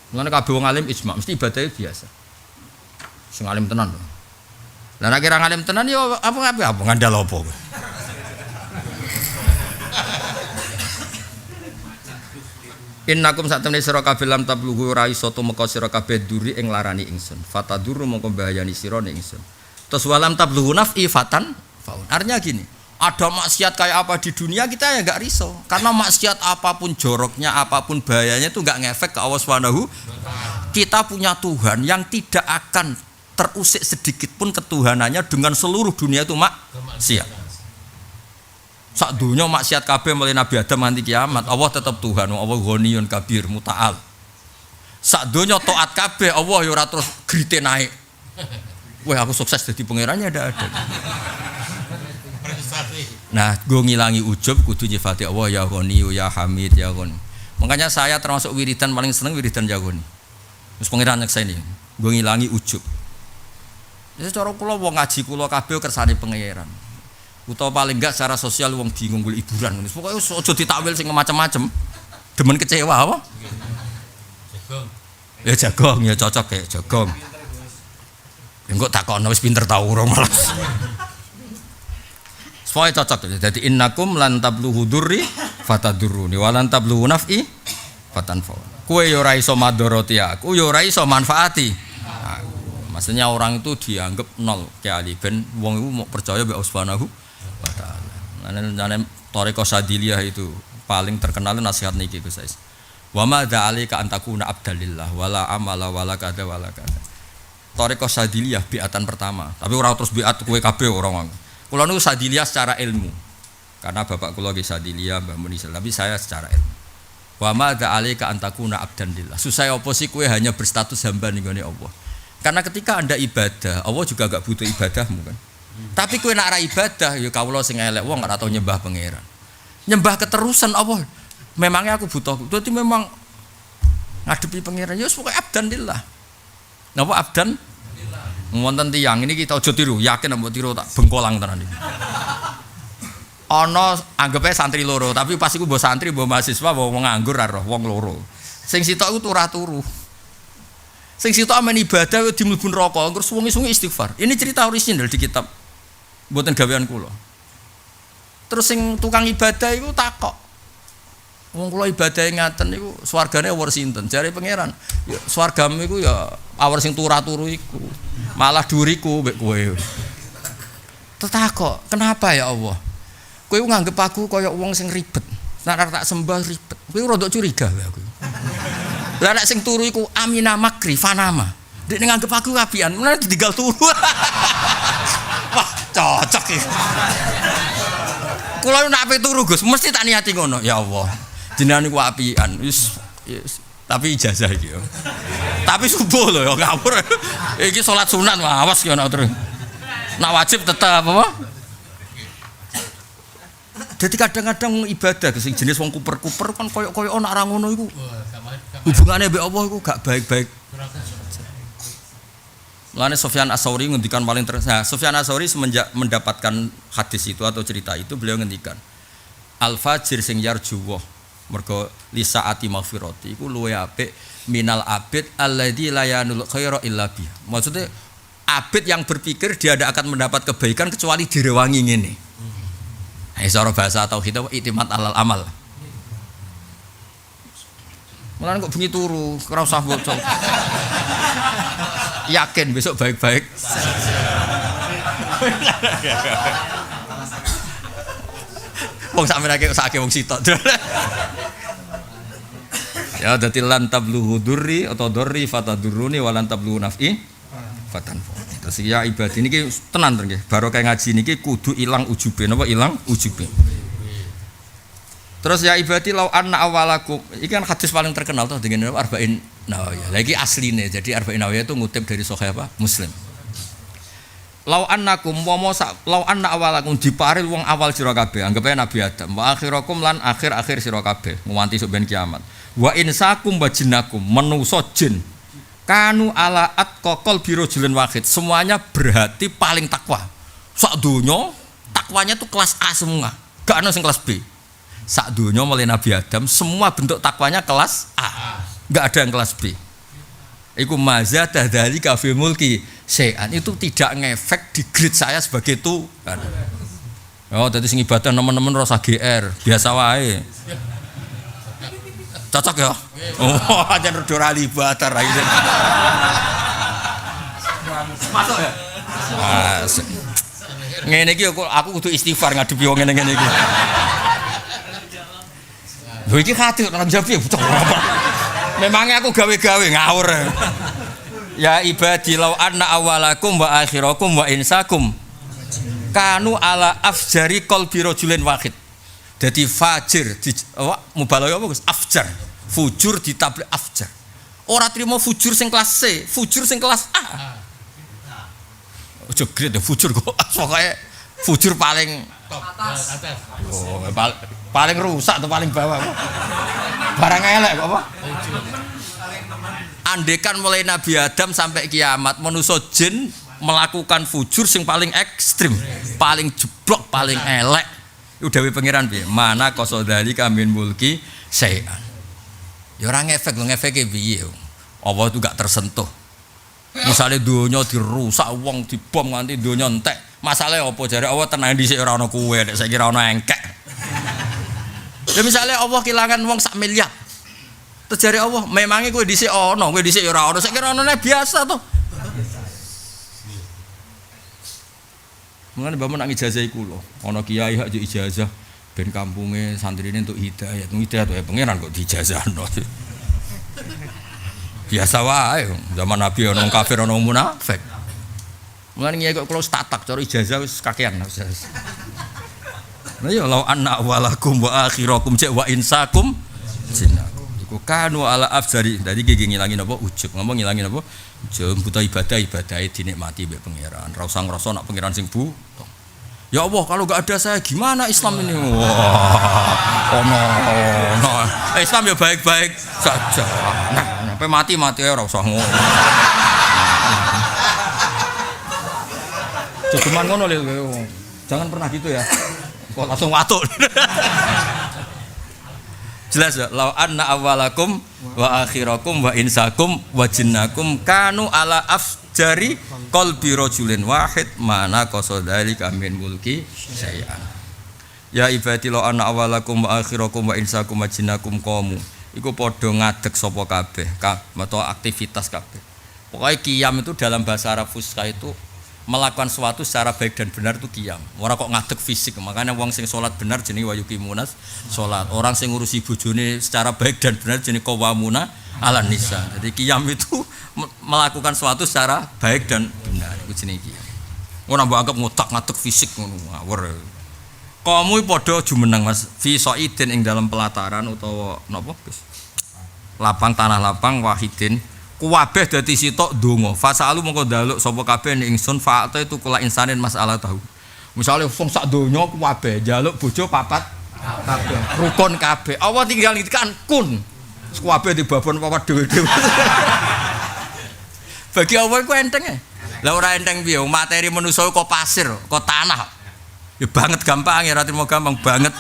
Mulane kabeh wong alim ijma mesti ibadah biasa. Sing alim tenan lho. Lah nek kira alim tenan ya apa ngandal apa. Innakum satemene sira kabeh lam tablughu ra iso tumeka sira kabeh duri ing larani ingsun. Fataduru mongko bahayani sira ning ingsun. Terus walam tablughu naf'i fatan faun. Artinya gini, ada maksiat kayak apa di dunia kita ya enggak risau. Karena maksiat apapun joroknya, apapun bahayanya itu enggak ngefek ke Allah Subhanahu. Kita punya Tuhan yang tidak akan terusik sedikit pun ketuhanannya dengan seluruh dunia itu maksiat. Sak dunya maksiat kabeh mulai Nabi Adam nganti kiamat, Allah tetap Tuhan, Allah Ghaniyun Kabir Muta'al. Sak dunya taat kabeh, Allah ya ora terus grite naik. Wah, aku sukses jadi pangerannya ada. Prestasi. Nah, gue ngilangi ujub kudu nyifati Allah ya Ghani ya Hamid ya Ghani. Makanya saya termasuk wiridan paling seneng wiridan ya Ghani. Terus pangeran nyekseni, gue ngilangi ujub. Jadi cara kula wong ngaji kula kabeh kersane pangeran. Utawa paling enggak secara sosial wong bingung golek hiburan. Pokoke aja ditakwil sing macam-macam. Demen kecewa apa? Jagung. Ya jagung ya cocok kayak jagung. Engko takono wis pinter ta urung malah. Semuanya cocok. Jadi innakum lan tablughu durri fatadurruni wa lan tablughu naf'i fatanfa'u. Kowe ya ora iso madharati aku, ya ora iso manfaati. Maksudnya orang itu dianggap nol keali ben wong iku mau percaya mbek Allah Subhanahu wa taala. Nane Thariqah Sadiliyah itu paling terkenal nasihat niki Gus Sais. Wa ma dza'alika antakuna abdalillah wala amala wala kada wala kada. Thariqah Sadiliyah biatan pertama, tapi ora terus biat kowe kabeh orang. Kula niku Sadiliyah secara ilmu. Karena bapak kula nggih Sadiliyah, Mbah Munisal, tapi saya secara ilmu. Wa ma dza'alika antakuna abdalillah. Susah apa sih kowe hanya berstatus hamba ning gone Allah. Karena ketika Anda ibadah, Allah juga gak butuh ibadahmu kan. Tapi kowe nek ora ibadah ya kawula sing elek wong ora tau nyembah pangeran. Nyembah keterusan Allah. Memangnya aku butuh. Berarti memang ngadepi pangeran ya pokoke abdan lillah. Napa abdan? Wonten tiyang ini kita aja tiru, yakin mbok tiru tak bengkolang tenan iki. Ana anggepe santri loro, tapi pas iku mbok santri, mbok mahasiswa, mbok wong nganggur ra roh, wong loro. Sing sitok iku turu. Sing sitok amen ibadah di mlebu neraka, terus wengi-wengi istighfar. Ini cerita orisinal di kitab. Mboten gawean kula. Terus sing tukang ibadah iku takok. Wong kula ibadahe ngaten niku swargane awor sinten? Jare pangeran. Ya swargamu iku ya awor sing turu iku. Malah duriku mbek kowe. Tetakok, kenapa ya Allah? Kowe nganggep aku kaya wong sing ribet. Nek tak sembah ribet. Kowe rada curiga aku. Lah nek sing turu iku Amina Makri Fanama. Dek nganggep aku apian, menawa ditinggal turu. Wah, cocok iki. Kula nek ape turu Gus, mesti tak niati ngono. Ya Allah, jenengan niku apian. Wis tapi ijazah iki yo. Tapi subuh lho ya ngawur. Iki salat sunat awas ya nek terus. Nak wajib tetap apa? Jadi kadang-kadang ibadah sing jenis wong kuper-kuper kan koyo-koyo ana ora ngono iku. Hubungane mbek Allah iku gak baik-baik. Mulane Sufyan Ats-Tsauri ngendikan paling nah, Sufyan Ats-Tsauri semenjak mendapatkan hadis itu atau cerita itu beliau ngendikan al-fajir sing yarjuwah mergo lisaati maghfirati iku luwe apik minal abid alladzi la yanul khaira illa bi. Maksudnya abid yang berpikir dia tidak akan mendapat kebaikan kecuali direwangi ngene. Cara bahasa tauhid apa iktimat alal amal. Mulane kok bengi turu, ora usah bocor. Yakin besok baik-baik. Wong sampeyan akeh sakake wong sitok. Ya dadi lan tabluhu durri atau durri fatadurruni wa lan tabluhu naf'i fatanfu. Terus ya ibadah niki tenan to nggih. Barokah ngaji niki kudu ilang ujube. Napa ilang ujube? Terus ya ibadi lau anna awalakum. Iki kan hadis paling terkenal tuh dengan Arba'in Nawawiyah. Lagi asline. Jadi Arba'in Nawawiyah itu ngutip dari Sahih apa? Muslim. Lau annakum lau anna awalakum diparil wong awal sira kabeh. Anggap ae Nabi Adam. Wa akhirakum lan akhir-akhir sira kabeh. Nganti sok ben kiamat. Wa insakum wa jinnakum manusa jin. Kanu ala atqaqal birojulin wahid. Semuanya berhati paling takwa. Sak donya takwanya tuh kelas A semua. Gak ana sing kelas B. Sak donya mulai Nabi Adam semua bentuk takwanya kelas A. Enggak ada yang kelas B. Iku mazada dzalika fi mulki syai'an itu tidak ngefek di grade saya sebagai Tuhan. Oh, dadi sing ibadah nemen-nemen rasa GR, biasa wae. Cocok ya? Oh, aja rada ora ibadah ra iki. Masuk ya? Ngene iki aku kudu istighfar ngadepi wong ngene-ngene iki. Lho iki hati ora njawab ya. Memangnya aku gawe-gawe ngawur. Ya ibadi law anna awalakum wa akhirakum wa insakum kanu ala afjari qalbi rajulin wahid. Dadi fajir di mubalagha apa Gus? Afjar. Fujur ditablik afjar. Ora trimo fujur sing kelas C, fujur sing kelas A. Ojo grade fujur kok pokoke fujur paling top atas. Oh, paling rusak atau paling bawah. Barang elek kok apa? Andekan mulai Nabi Adam sampai kiamat manusia jin melakukan fujur sing paling ekstrim, paling jeblok, paling elek. Iku dawuh pangeran piye? Mana qasodali kamin mulki sayan. Ya ora ngefek, ngefeke piye? Allah itu gak tersentuh. Misalnya dunia dirusak, wong dibom nganti dunia entek. Masalahnya apa jare Allah tenang dhisik ora ana kuwe, nek saiki ora ana engkek. Ya misalnya Allah kehilangan wong 1 miliar. Terus jare Allah, memangnya kowe dhisik ana, kowe dhisik ora ana, saiki ora ana biasa to. Mengene bapak nak ijazah iku lho. Ana kiai hak ijazah ben kampunge santrine entuk hidayah. Hidayah to pangeran kok diijazahno. Biasa wae zaman Nabi ana wong kafir ana wong munafik. Mulane kiai kok kula tatak cara ijazah wis kakean. Nah ya law anna awalakum wa akhirakum wa insakum jinnakum. Iku kanu ala afsari. Dadi iki ngilangi napa ujug. Ngomong ngilangi napa? Ujug buta ibadah dinikmati mbek pangeran. Ora usah ngrasa nak pangeran sing buta. Ya Allah, kalau enggak ada saya gimana Islam ini? Wah. No. Islam ya baik-baik saja. Nah, sampai mati ora usah ngono. Cuman ngono lho. Jangan pernah gitu ya. Kok langsung watuk. Jelas ya, lau anna awalakum wa akhirakum wa insakum wa jinnakum kanu ala afjari qalbi rajulin wahid mana qasodalika min mulki sayan. Ya ibadi lau anna awalakum wa akhirakum wa insakum wa jinnakum qamu iku padha ngadeg sapa kabeh atau aktivitas kabeh. Pokoknya qiyam itu dalam bahasa Arab Fusha itu melakukan sesuatu secara baik dan benar itu qiyam. Ora kok ngadeg fisik. Makanya wong sing salat benar jenenge wayuqimunas salat. Orang sing ngurusi bojone secara baik dan benar jenenge qawamuna 'alan nisa. Jadi qiyam itu melakukan sesuatu secara baik dan benar. Iku jenenge qiyam. Ora mbok anggap ngotak ngadeg fisik ngono ngawur. Kamu padha jumeneng Mas fi saidin ing dalam pelataran utawa napa Gus? Lapang tanah lapang wahidin kuwabeh dadi sitok donga fasalu mongko daluk sapa kabeh ning ingsun fa'ata itu kula insanin masalah tahu misale wong sak donya kuwabeh njaluk bojo papat kabeh rukun kabeh Allah tinggal ngendikan kun kuwabeh dibabon papat dhewe-dhewe bagi Allah iku enteng e lha ora enteng piye materi manusa kok pasir kok tanah ya banget gampang ya ora trimo gampang banget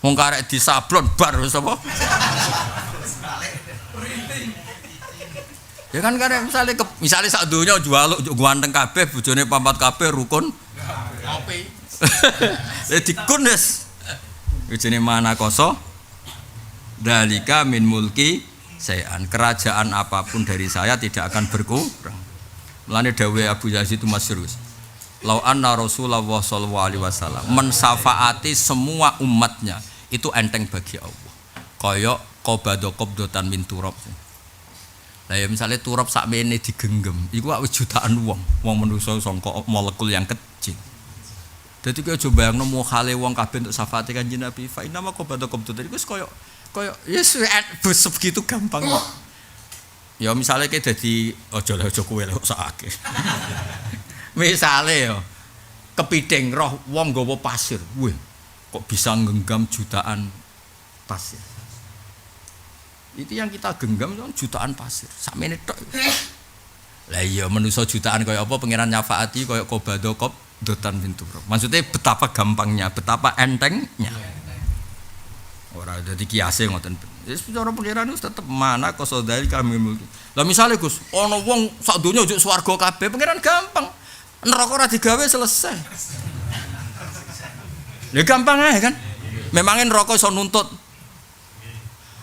wong karek disablon bar wis apa ya kan karena misalnya sak donya jual ganteng kabeh bojone papat kabeh rukun Kopi. dikun wis jenenge mana koso dalika min mulki sayan kerajaan apapun dari saya tidak akan berkurang. Mulane dawuh Abu Yazid itu masyhur lau anna Rasulullah sallallahu alaihi wasallam mensafaati semua umatnya itu enteng bagi Allah kaya qabdotan min turab. Lah ya misalnya turap sakmene digenggam, iku wis jutaan wong manusa sangka molekul yang kecil. Dadi kowe aja bayangno mukhale wong kabeh untuk syafaate Kanjeng Nabi. Fa inna ma qabdokum tadi wis koyo yes segitu gampang. Ya misalnya kowe dadi aja kowe lho sakake. Misale ya kepithing roh wong nggawa pasir. Wih, kok bisa nggenggam jutaan pasir. Itu yang kita genggam kan jutaan pasir. Sakmene tok. Lah iya manusa jutaan kaya apa pangeran nyafaati kaya qabdotan pintu. Maksudnya betapa gampangnya, betapa entengnya. Ora dadi kiase ngoten. Wis cara pangeran wis tetep mana qasodali kami mulki. Lah misale Gus, ana wong sak donya njuk swarga kabeh, pangeran gampang. Neraka ora digawe selesai. Ya gampang ae kan. Memangnya neraka iso nuntut.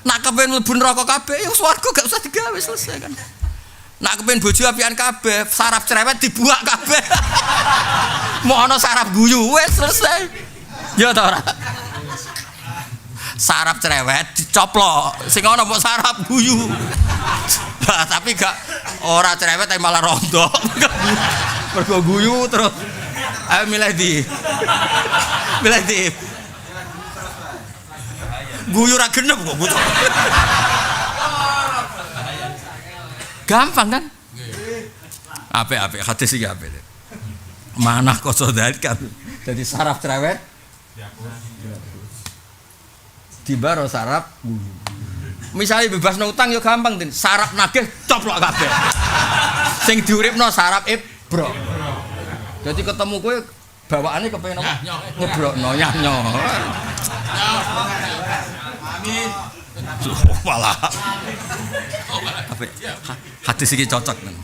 Nak kepen mlebu neraka kabeh ya swarga gak usah digawe selesai kan. Nak kepen bojo apian kabeh, saraf cerewet dibuak kabeh. Mau ana saraf guyu wis selesai. Ya ta ora? Saraf cerewet dicoplok, sing ana mbok saraf guyu. Nah, tapi gak ora cerewet tapi malah rontok. Mergo guyu terus. Ayo milih di. Milih di. Guyu ra genep kok bocah. Gampang kan? Apik hadis iki apik. Manah qasodalika Jadi saraf cerewet dibaro saraf. Misalnya bebas utang yo gampang tin. Saraf nagih coplok kabeh. Sing diuripno saraf ibro. Jadi ketemu kowe bawaane kepengin apa? Ngebrokno nyanyo. Amin. Malah. Hadis iki cocok ten.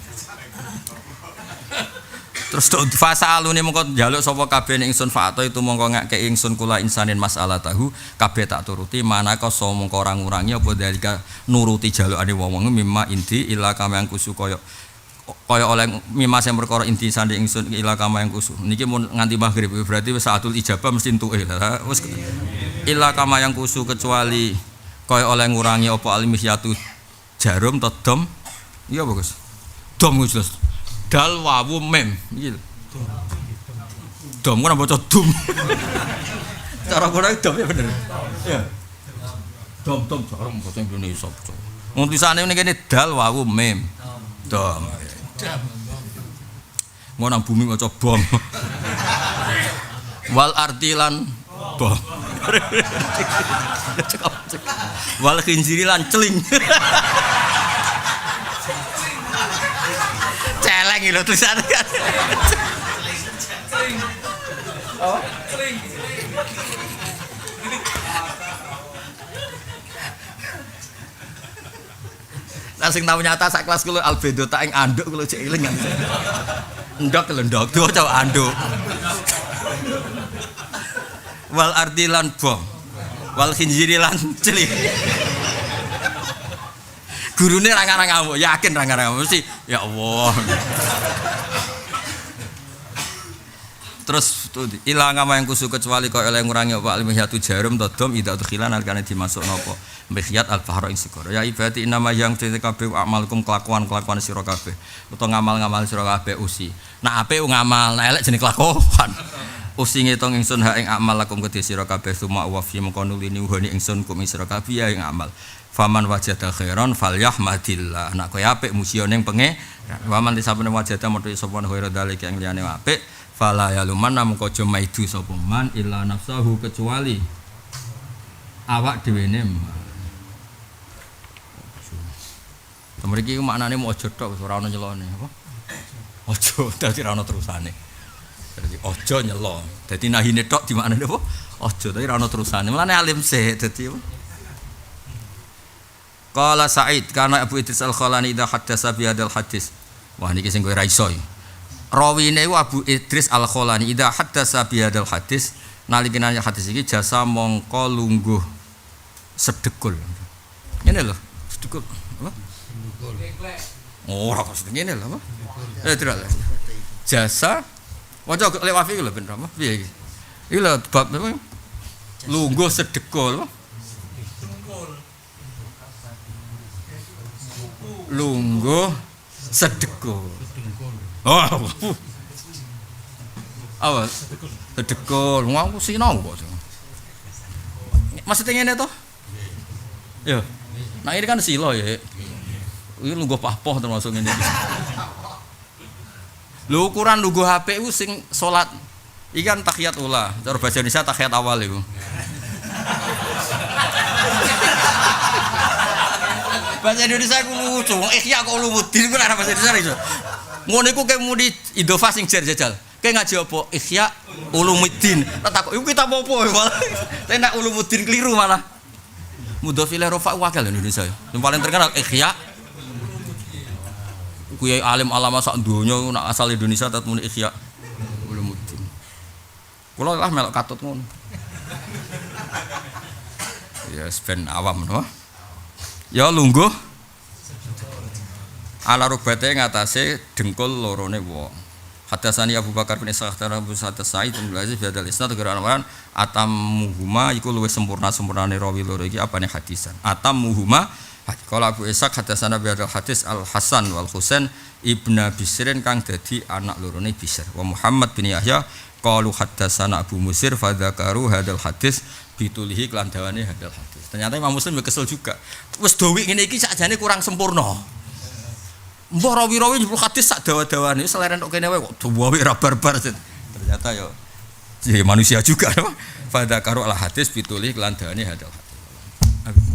Terus fasa alune mongko njaluk sapa kabeh ning ingsun fa'ata itu mongko ngake ingsun kula insanin masalah tahu kabeh tak turuti manaka so mongko ora ngurangi apa dalika nuruti jalukane wong-wong mimma inti ila kama yang kusu kaya oleh mimma sing perkara inti sanding ingsun ila kama yang kusu niki mun nganti maghrib berarti wis saatul ijabah mesti entuke wis ila kama yang kusu kecuali kaya oleh ngurangi apa alimisyatu jarum to dom iya bagus dom wis jelas dal wawu mem iki dom ora baca dum cara kono dom ya bener ya dom jarang bahasa Indonesia mun tulisane ngene kene dal wawu mem dom ngono bumi maca bom wal artilan bom wal khinjirilan celing celeng lho tulisan kan. Oh, celing. Sing tau nyata sak kelas kulo albedo tak ing anduk kulo cek eling kan. Ndok lho ndok diwaca anduk. Wal ardilan bom. Wal khinjirilan celing. Gurune ra ngarang ngamuk, yakin ra ngarang ngamuk mesti ya Allah. Terus ilang ama yang kusu kecuali kau oleh ngurangi apa alimiyatu jarum todom ida tukhilan alkane dimasuk nopo mbihiyat al-fahra ing sikara ya ibati nama yang TTKB amalkum kelakuan sira kabeh utawa ngamal sira kabeh usi nah ape ngamal nah elek jeneng kelakuan usi ngitung ingsun ha ing amal lakum kedhe sira kabeh suma wa fi maqanulini uhani ingsun kum sira kabeh ya ing amal faman wajada khairan falyahmadillah nak kowe apik mujiane ning penge waman disapane wajada metu sapa khairan dalika ing liyane apik fala yaluman namung aja maidu sapa man illa nafsahu kecuali awak dhewe ne. Mriki maknane mau aja tok ora ono nyelone apa? Aja dadi ora ono terusane. Dadi aja nyelo. Dadi nahine tok di maknane apa? Aja tapi ora ono terusane. Mulane alim sih dadi Qala Sa'id kana Abu Idris Al-Khalani idza haddasa bi hadzal hadis. Wah niki sing kowe ra iso. Rawine ku Abu Idris Al-Khalani idza haddasa bi hadzal hadis nalikane hadis iki jasa mongko lungguh sedekul. Ngene lho, sedekul. Apa? Oh, ora kok ngene lho apa? Tidak lah. Jasa waca lek wafi lho ben apa? Piye iki? Iki lho bab apa? Lungguh sedekul. Lungguh sedekul. Oh. Awas. Sedekul. Wong sinau kok. Maksudnya ngene to? Ya. Nah ini kan silo ya. Iki lungguh pahpoh termasuk ngene iki. Lho ukuran lungguh HP ku sing salat iki kan tahiyat ula. Cara bahasa Indonesia tahiyat awal iku. Bahasa Indonesia ku lucu, ikhya kok ulumuddin ku ora bahasa Indonesia iso. Ngono iku kaya muni idhofah sing jajal. Kaya ngaji apa? Ikhya ulumuddin. Tak takok iku kitab apa malah. Tapi nek ulumuddin keliru malah. Mudhof ila rafa wakil Indonesia. Yang paling terkenal ikhya. Kuwi alim alama sak donya nak asal Indonesia tet muni ikhya ulumuddin. Kula lah melok katut ngono. Ya ben awam no. Ya lungguh ala rubate ngatasé dengkul lorone wong. Hadatsani Abu Bakar bin Ishaq Abu Sa'id bin Aziz bi hadzal isnad gara-gara atamuhuma iku luwih sempurnane rawi loro iki apane hadisan. Atamuhuma kala Abu Ishaq hadatsana bi hadzal hadis Al Hasan wal Husain ibnu Bisrin kang dadi anak lorone Bisr. Wa Muhammad bin Yahya qalu hadatsana Abu Musir fa dzakaru hadzal hadis bitulihi kelan dawane hadzal hadis. Ternyata Imam Muslim kesel juga. Wis dowi ngene iki sakjane kurang sempurna. Mbah rawi-rawi njupuk hadis sak dawa-dawane seleren tok kene wae kok dawa ora barbar. Ternyata yo Jadi manusia juga no? Pada karo al hadis pituli kelandane hadal hadis.